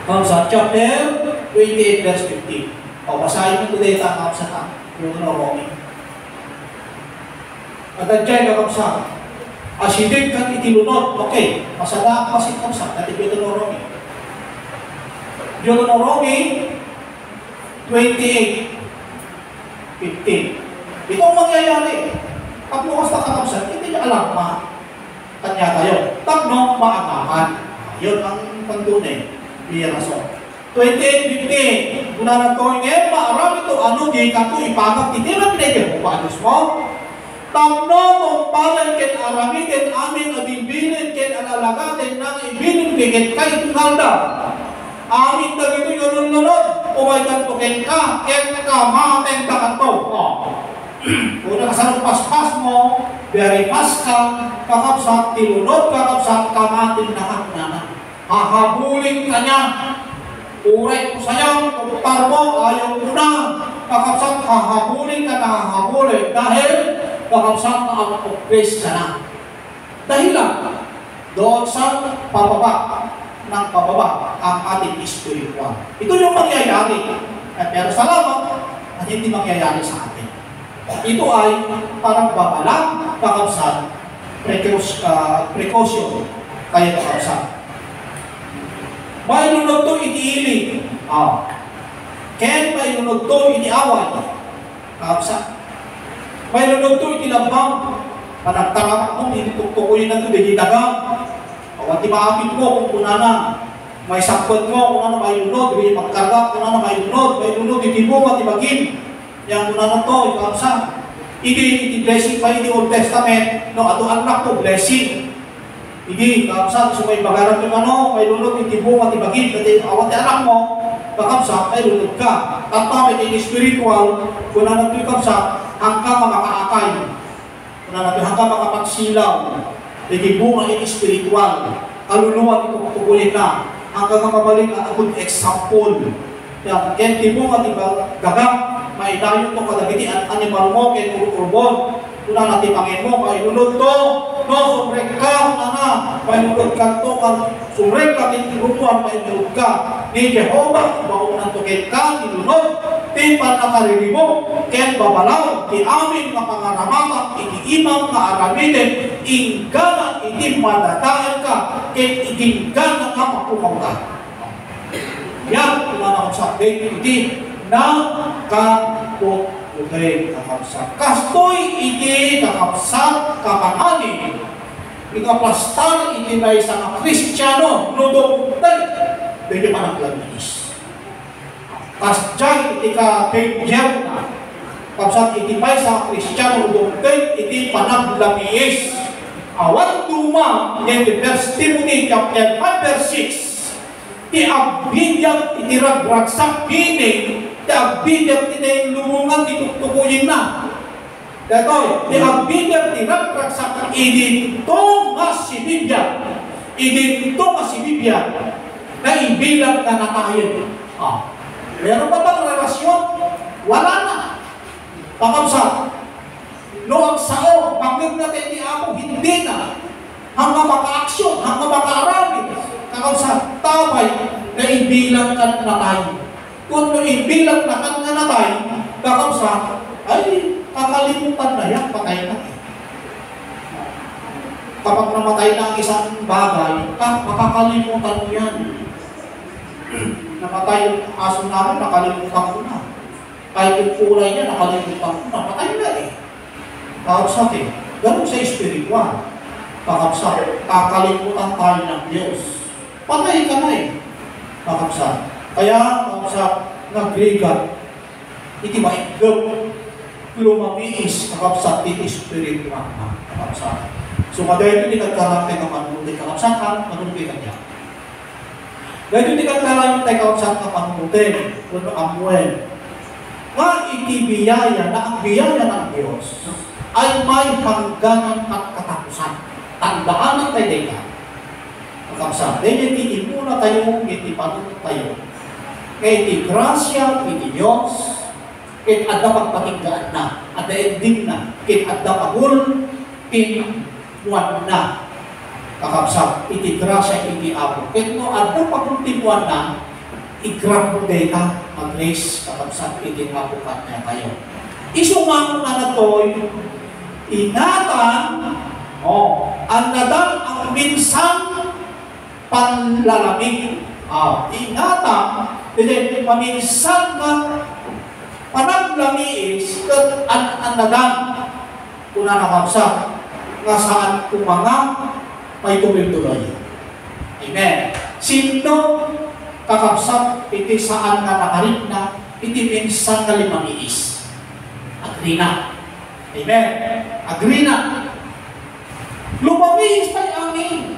kakapsa, chapter 28, verse 15. O, basahin mo today kakapsa ka, Deuteronomy. At dyan, kakapsa, asidig kang itilunod. Okay, masada pa si kakapsa, dati Deuteronomy. Deuteronomy 28, 15. Itong mangyayari, pag bukas na kakapsa, hindi niya alam pa kanya tayo. Tagnong maagahan. Yun ang pandunay. May rason. 28:15. Una na to ngayon, maarami ito, ano, di ka ito ipagap, hindi na pinagyan mo pa, Diyos mo. Tagno kung palan ken aramitin amin o bibilin ken alalagatin nang ibilin bigit kay tungalda. Amin na gito yung nunod, umaydan to ken ka maten ka to. Kung nakasanong paspas mo, very fast ka, kakapsat, tilunod, kakapsat, kamatin na kaknana. Hahabulin ka niya. Uray ko sa'yo, kupar mo, ayaw ko na. Kakapsat, hahabulin ka na hahabulin. Dahil, kakapsat na out of grace ka na. Dahil lang, doon sa pababa ng pababa ang ating spiritual. Ito yung mangyayari. Pero salamat at hindi mangyayari sa atin. Ito ay parang babala, kakapsat, precaution, kaya kakapsat. May lunod to iti-ili. Ken may lunod to iti-away. Kakapsa. May lunod to iti-lambang. Panagtarap mo, iti-tuktukuyin na ito, di-dagang. Awan di maapit mo kung kunana. May sakot mo, kunana may lunod, di magkarga, kunana may lunod, iti-mo, iti-bagin. Yang kunana to, kakapsa. Iti-blessing pa iti Old Testament, no, ato anak to, blessing. Hindi, kakapsa, so may bagaran yung may lunod, iti-mo, iti-bagin, kasi awan di anak mo, kakapsa, ay lunod ka. At pa, may spiritual, kunana to, kakapsa, hanggang makaakay. Kunana to, hanggang makapagsilaw. Iti-mo, iti-spiritual. Kaluluwa, ito na. Hanggang mabalik at good example. Kaya tibo nga diba gagam, may dayon to kadagiti at animal mo, kaya urbon. Kuna natin pangin mo, may lulod to, no, sumrek ka, may lulod ka to, sumrek ka, tinuruan, may lulod ka. Ni Jehovah, baunan to kaya ka, nilunod, tipan na karili mo, kaya babalaw, di amin na pangaramata, iti-imam na aramidin, ingana, iti madataan ka, kaya igingana ka, mapukaw ka. Yan, kumana ko sa iti na kakapukay kakapsat. Kastoy iti kakapsat kapangani. Ikaplastar iti na isang Kristiyano nudong tayo. Dito pa naglamis. Kasdyan iti ka-pagyan na. Kapsat iti pa isang Kristiyano nudong tayo iti panaglamis. Awan duma, in the First Timothy chapter 5 verse 6. Tiagbidyak itiragragsak pining, tiagbidyak tinay lumungan tituktukuyin na. Datoy, tiagbidyak itiragragsak idito nga si Bibya. Idito nga si Bibya na ibilang ka na tayo. Meron pa bang relasyon? Wala na. Pakabsa, no ang sao, paglag natin ni ako, hindi na. Hanggang maka-aksyon, hanggang maka-arabit. Kakabsa, tabay na ibilang ka na tayo. Kung ibilang na ka na tayo, kakabsa, ay kakalimutan na yan, patay na. Kapag namatay na ang isang bagay, makakalimutan mo yan. Namatay yung aso namin, nakalimutan ko na. Kahit yung kulay niya, nakalimutan ko na. Patay na eh. Kakabsa, ganun sa espiritual. Kakabsa, kakalimutan tayo ng Diyos. Patay ka na eh. Kakabsa. Kaya, kakabsa, nagrigat. Iti maigab. Lumamiis. Kakabsa, iti spiritual na. Kakabsa. So, madaya ito, di kagkarang tayo kapanuti. Kakabsa ka, manuti ka niya. Dahil ito, di kagkarang tayo kakabsa kapanuti. Kuno amuel. Nga iti biyaya, na ang biyaya ng Diyos ay may hangganan at katapusan. Tandaan tayo dito. Kakabsa, dahil iti muna tayo, iti panunod tayo. Kaya iti grasya, iti Diyos, kaya adda pagpatinggaan na, adda ending na, kaya adda pagul, tinuan na. Kakabsa, iti grasya, iti abo. Kaya no adda pagultimuan na, i-grab mo dito, mag-race, kakabsa, iti abo ka na tayo. Isumang na to, ingatan, ang nadang ang minsan panlalamig. Ingatan, hindi paminsan na panaglamiis at ang nadang kuna nakapsa nga saan kumanga may tumil-tuloy. Amen. Sino kakapsat iti saan nga nakarit na iti minsan na limamiis. Agree na. Amen. Agree na. Lumamiis tayo amin.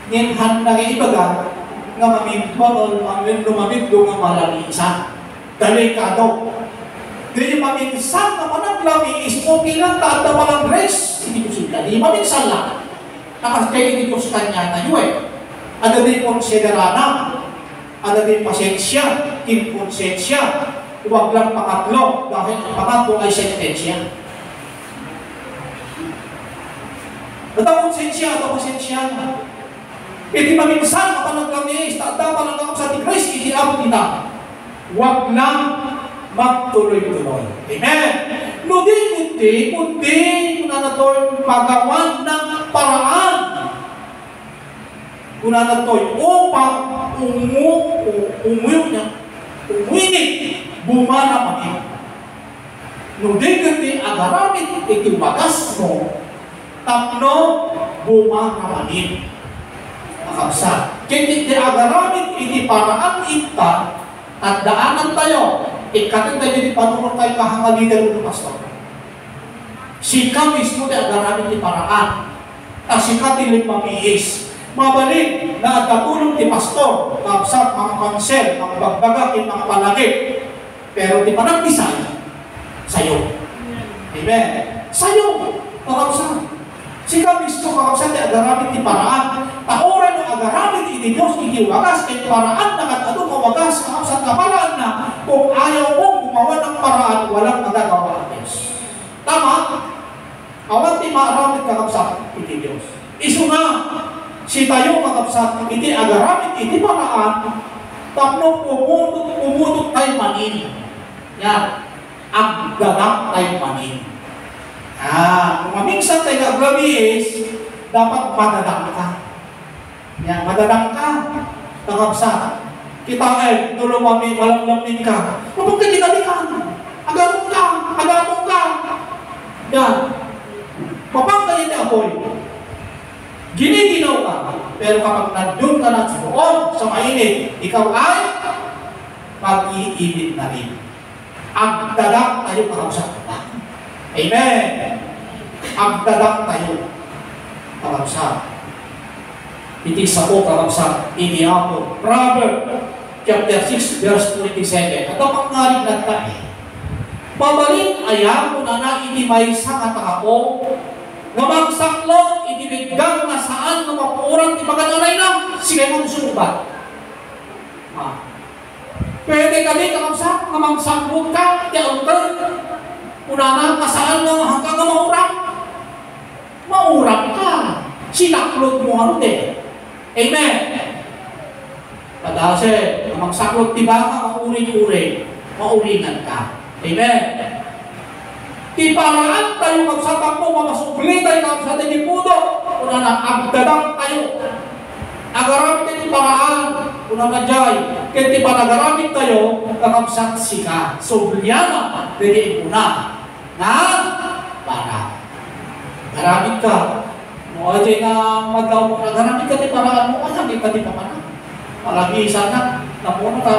Ngin na ibaga nga mamigmamol ang lumamigdo nga malamiisan. Delikado. Dili maminsan na managlamiis mo bilang taanda palang grace. Hindi ko sila. Di maminsan lang. Nakasakay dito sa kanya tayo eh. Ada din konsiderana. Ada din pasensya. Kinkonsensya. Huwag lang pakatlo dahil ang pakatlo ay sentensya. Atau konsensya, atau konsensya. Iti maminsan ako naglamis, taanda pa lang ako sa Grace, iti abo kita. Huwag lang magtuloy-tuloy. Amen. Nudi, kundi na natin pagawan ng paraan. Kuna to'y upang umuinit, bumana manin. Nung di agaramit iti wagas mo, tapno bumana manin. Makabsa. Kaya di agaramit iti paraan ita, at daanan tayo, ikatin tayo di panunod tayo kahangaligan ng pastor. Sika mismo di agaramit iti paraan, at sika di mamiis. Mabalik na katulong ti pastor, kapsat, mga kansel, mga bagbaga, mga palagay. Pero di panagdisay, sayo. Amen. Sayo, kakapsat. Sika mismo kakapsat di agaramit ti paraan, taoran ng agaramit iti Diyos iti wagas, iti paraan na katado mawagas, kakapsat kapalaan na, kung ayaw mong gumawa ng paraan, walang magagawa ang Diyos. Tama? Awan ti maaramit kakapsat iti Diyos. Isu nga, si tayo kakapsat, iti agaramit, iti paraan, tapno pumutot tayo manin. Yan, agdadak tayo manin. Kung mamingsan tayo aglabis, dapat madadak ka. Yan, madadak ka, kakapsat. Kita tulong mami, walang lamin ka. Kapag ka kinalikan, agamong ka. Yan, papanggalin na apoy. Giniginaw ka, pero kapag nandun ka na sa loob, sa mainit, ikaw ay mag-iinit na rin. Agdadak tayo kakapsat ka. Amen. Agdadak tayo kakapsat. Iti sa po kakapsat, ini ako. Proverbs chapter 6 verse 27. At ang pangaring nagtae. Pabalik ayaw ko na ini may sangat ako, nga magsaklot, itibiggang na saan nga mapuurang ipaganalay na, sige mo susubat. Pwede kami kakapsat, nga magsaklot ka, tiyaunter, unanan ka saan nga hanggang nga maurang. Maurang ka. Sinaklot mo ano din. Amen. Kadase, nga magsaklot, diba ka, mauri-uri, mauringan ka. Amen. Di paraan tayo magsatak mo, mamasubli tayo kapsat di pudo. Una na, agdadang tayo. Agaramit tayo di paraan. Una na jay. Kaya di pa nagaramit tayo, kakapsat sika. Subliana, pwede una. Na, para. Garamit ka. Mga jay na magaw mo, nagaramit ka di paraan mo, hindi ka di pamanang. Malagi sana, napuno ka,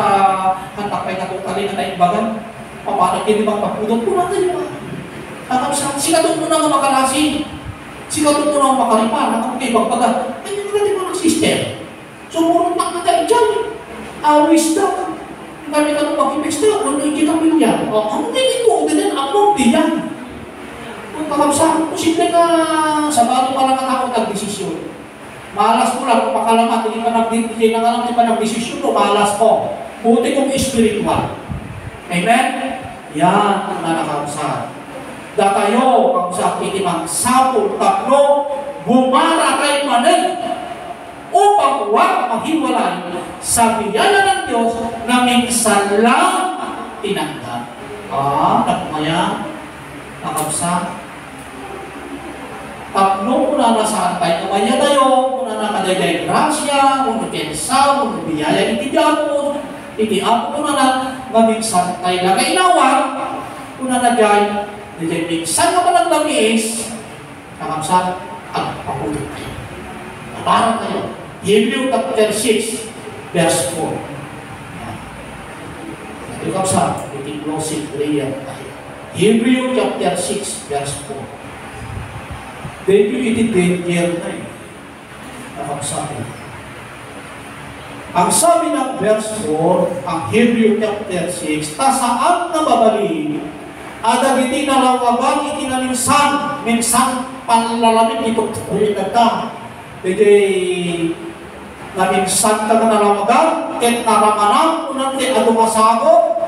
hantakay na kung kalina na imbagan. Pamanag hindi bang papudot, una tayo. Sika doon mo na nga makalasi. Sika doon mo na nga makalipan. Ang ibang baga, ay yung natin mo ng sister. Sumurong na ka tayo dyan. Awis na. Kami ka nung mag-ibig na, ano yung kinamil yan? Ang hindi ko, ganyan, ako, diyan. Kung kakabsa, posible ka sa bago pa lang ako nag-desisyon. Malas ko lang, kung makalamat, hindi pa nag-desisyon mo, malas ko. Buti kong spiritual. Amen? Yan ang nakakabsa. Datayo, kung sa itimang sapul, tatlo, bumara kay manin upang huwag mahiwalay sa biyaya ng Diyos na minsan lang tinanggap. Nakumaya, nakabsa. Tatlo muna na saan tayo kumaya tayo, muna na kadayday grasya, muna kensa, muna biyaya iti apo muna na maminsan tayo lang kainawan, muna na dyan, jadi minsan ka pa lang langis, kakapsat, at pakulit kayo. Nabarang kayo. Hebrew chapter 6, verse 4. Ito kakapsat, iti closing prayer tayo. Hebrew chapter 6, verse 4. Dito iti danger na eh. Kakapsat. Ang sabi ng verse 4, ang Hebrew chapter 6, saan na babalik? Ada iti nalawagan iti na minsan panlalamit ito ulit ka. Jadi na minsan ka nalawagan, ket naramanang unang ti adumasago,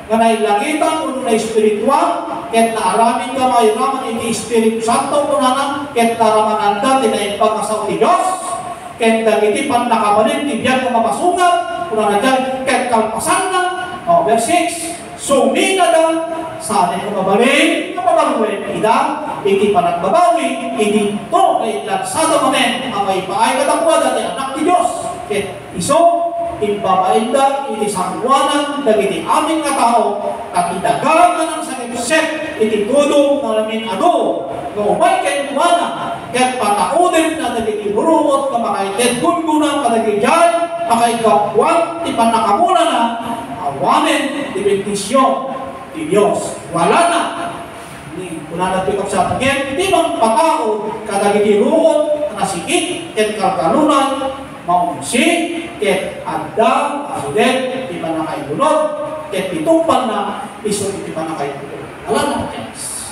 nga nailangitan unang na espiritual, ket naaramin ka mairaman iti Espiritu Santo unang, ket naramananda tinaimpag sa ti Diyos, ket dagiti pan nakabalin ti biyan nga mapasungan, unang na dyan, ket kalpasan na, verse 6, sumina da sa atin kumabalik, napabaluin, iti panagbabawi, iti to na itlagsada manen, ang may paay katakwa dati anak ni Diyos. Ket iso, imbabainda, iti sangwanan, dagiti aming nga tao, at idagagan ang sakit-set, iti tudong namin ano, no umay kay kuwana, ket pataudin na dagiti buruot, na makaited gungunan, kadagiti dyan, makaigapwan, ti panakamuna na, awanin, ti bentisyon, ti Diyos. Wala na. Kuna nagpikap sa atin, hindi bang patao, kadagiti ruot, nasikit, ket kalkalunan, maunsi, ket Adam, asudet, di pa na kayo lunod, ket pitungpan na, iso di pa na kayo lunod. Alam na, yes.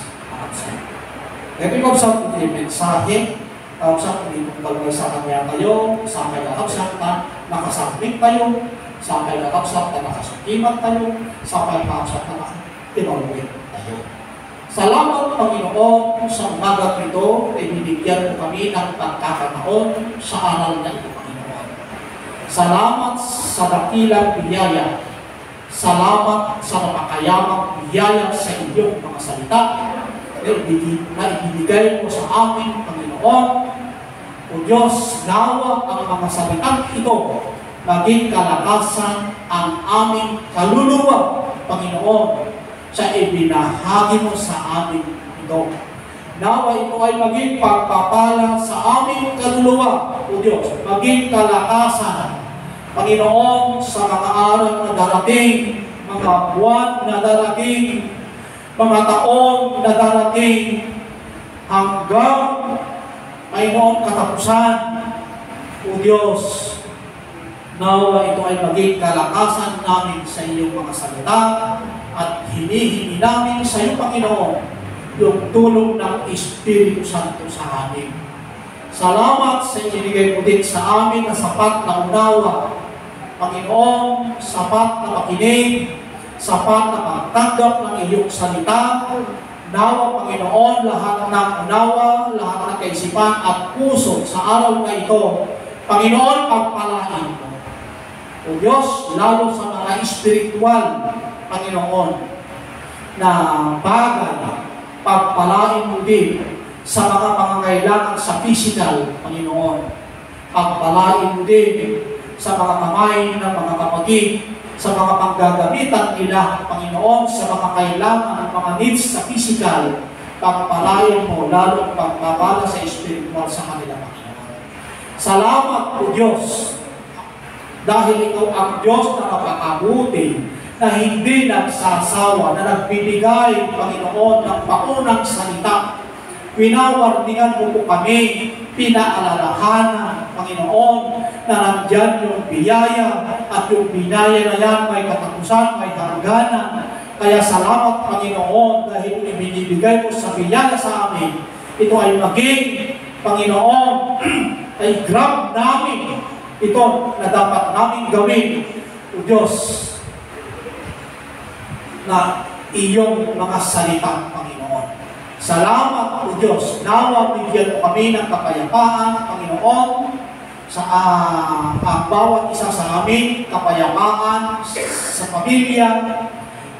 Kaya pikap sa atin, mensahe, kapsat, hindi mong kalmay sa kanya kayo, sampai kakapsat na nakasambing tayo, sampai kakapsat na nakasukimat tayo, sampai kakapsat na tinulungin tayo. Salamat, Panginoon, sa umagat nito ay binigyan mo kami ng pagkakataon sa aral na ito, Panginoon. Salamat sa dakilang biyaya. Salamat sa napakayamang biyaya sa iyong mga salita na ibinigay mo sa amin, Panginoon. O Diyos, nawa ang mga salitang ito maging kalakasan ang aming kaluluwa, Panginoon, sa ibinahagi mo sa amin ito. Nawa ito ay maging pagpapala sa aming kaluluwa, O Diyos, maging kalakasan, Panginoon, sa mga araw na darating, mga buwan na darating, mga taon na darating, hanggang mayroong katapusan, O Diyos, nawa ito ay maging kalakasan namin sa iyong mga salita, at hinihingi namin sa iyo, Panginoon, yung tulong ng Espiritu Santo sa amin. Salamat sa inibigay mo din sa amin na sapat na unawa. Panginoon, sapat na makinig, sapat na pagtanggap ng iyong salita. Nawa, Panginoon, lahat ng unawa, lahat ng kaisipan at puso sa araw na ito, Panginoon, pagpalain mo. O Diyos, lalo sa mga espiritual, Panginoon, na bagay, pagpalain mo din sa mga pangangailangan sa physical, Panginoon. Pagpalain mo din sa mga kamay ng mga kapatid, sa mga panggagamitan nila, Panginoon, sa mga kailangan, mga needs sa physical. Pagpalain mo, lalo pagpapala sa spiritual sa kanila, Panginoon. Salamat po, Diyos, dahil ikaw ang Diyos na mapakabuti, na hindi nagsasawa, na nagbibigay, Panginoon, ng paunang salita. Pinawarningan mo po kami, pinaalalahanan, Panginoon, na nandyan yung biyaya, at yung biyaya na yan may katapusan, may hangganan. Kaya salamat, Panginoon, dahil ibinibigay mo sa biyaya sa amin. Ito ay maging, Panginoon, ay grab namin ito na dapat namin gawin, O Diyos, na iyong mga salita, Panginoon. Salamat, O Diyos. Nawa, bigyan mo kami ng kapayapaan, Panginoon, sa ang bawat isa sa amin, kapayapaan sa pamilya,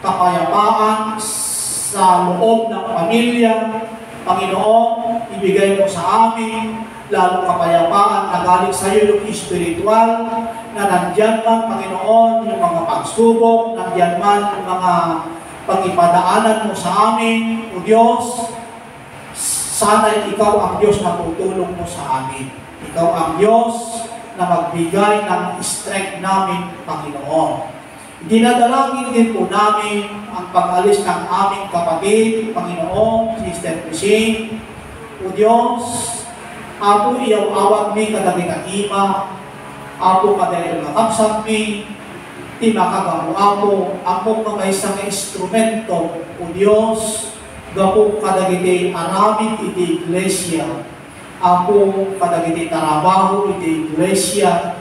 kapayapaan sa loob ng pamilya. Panginoon, ibigay mo sa amin, lalo kapayapaan na galing sa iyo yung espiritual, na nandyan man, Panginoon, yung mga pagsubok, nandyan man yung mga pag-ipadaanan mo sa amin, O Diyos, sana'y ikaw ang Diyos na tutulong mo sa amin. Ikaw ang Diyos na magbigay ng strength namin, Panginoon. Dinadalangin din po namin ang pag-alis ng aming kapatid, Panginoon, Sister Christine. O Diyos, Apo iyaw awat mi kadagi ka ima, Apo kadagi makapsat mi, ti makagamu Apo mga isang instrumento, O Diyos, gapo kadagi aramid iti iglesia, Apo kadagi trabaho iti iglesia,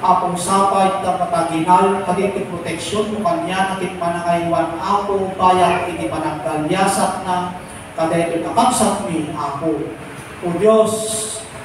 Apo sapay ta pataginal kaditi proteksyon mo kanya natin panangaywan, Apo bayak iti panagdalyasat na kadagi makapsat mi, Apo. O Diyos,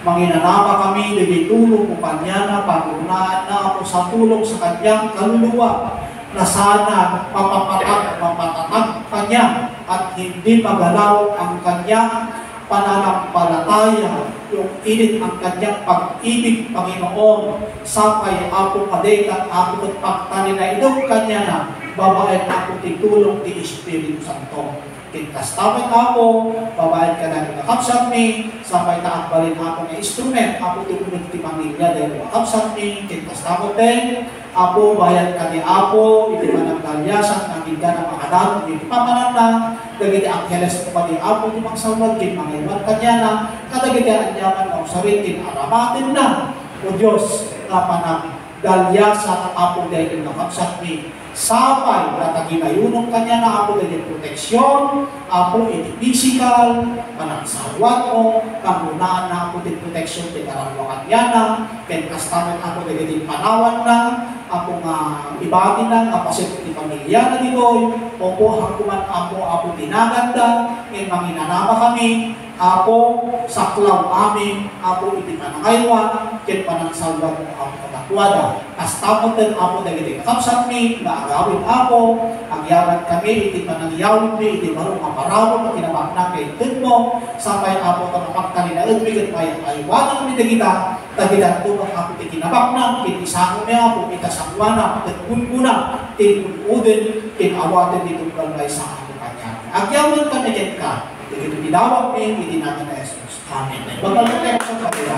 manginanama kami, tulong mo kanya na pagunaan na ako sa tulong sa kanyang kaluluwa na sana mapatatag kanya at hindi magalaw ang kanyang pananampalataya, yung init ang kanyang pag-ibig, Panginoon, sapay ako kadeka, ako at pagtali na idong kanya na, babae ako titulong ti Espiritu Santo. Kinkastapan ako, babae ka na nakapsat mi, sapay taakbalin ako na instrument, ako tipunod ti pamilya dahil nakapsat mi, kinkastapan din, ako bayan ka ni Apo, iti manang kalyasan, naging ka na makadaan, iti pamanan na, dagiti angkeles ko pa ni Apo, iti magsawag, kin mga iwan kanya na, kadagiti anyaman na usaritin, aramatin na, o Diyos, na panang galyasan, Apo dahil nakapsat mi, sapay, nataginayunong kanya na Apo dahil proteksyon, Apo iti physical, panagsawat mo, kamunaan na Apo dahil proteksyon, di karanwakan niya na, kaya kastaman Apo dahil panawan na, Apo nga ibagi na, kapasit iti pamilya na dito, opo hakuman Apo dinaganda, may manginanama kami, Apo saklaw amin, Apo iti panangaywan, kaya panangsalwat mo Apo katakwada. Kastamot din Apo dahil kakapsat mi, naagawin Apo, agyaran kami, iti panangyawin mi, iti marong aparawon, at kinabak na kay tun mo, sapay Apo kapagkalinaad mi, kat may aywanan mi dagita, dagitan tumak Apo iti kinabak na, kinisango mi Apo, itasangwana, at kununa, tinunudin, kinawatin dito kalbay sa Apo kanya. Agyawan kami din ka, iti tinawag mi, iti namin na Jesus. Amen. Bagal na tayo sa kapila.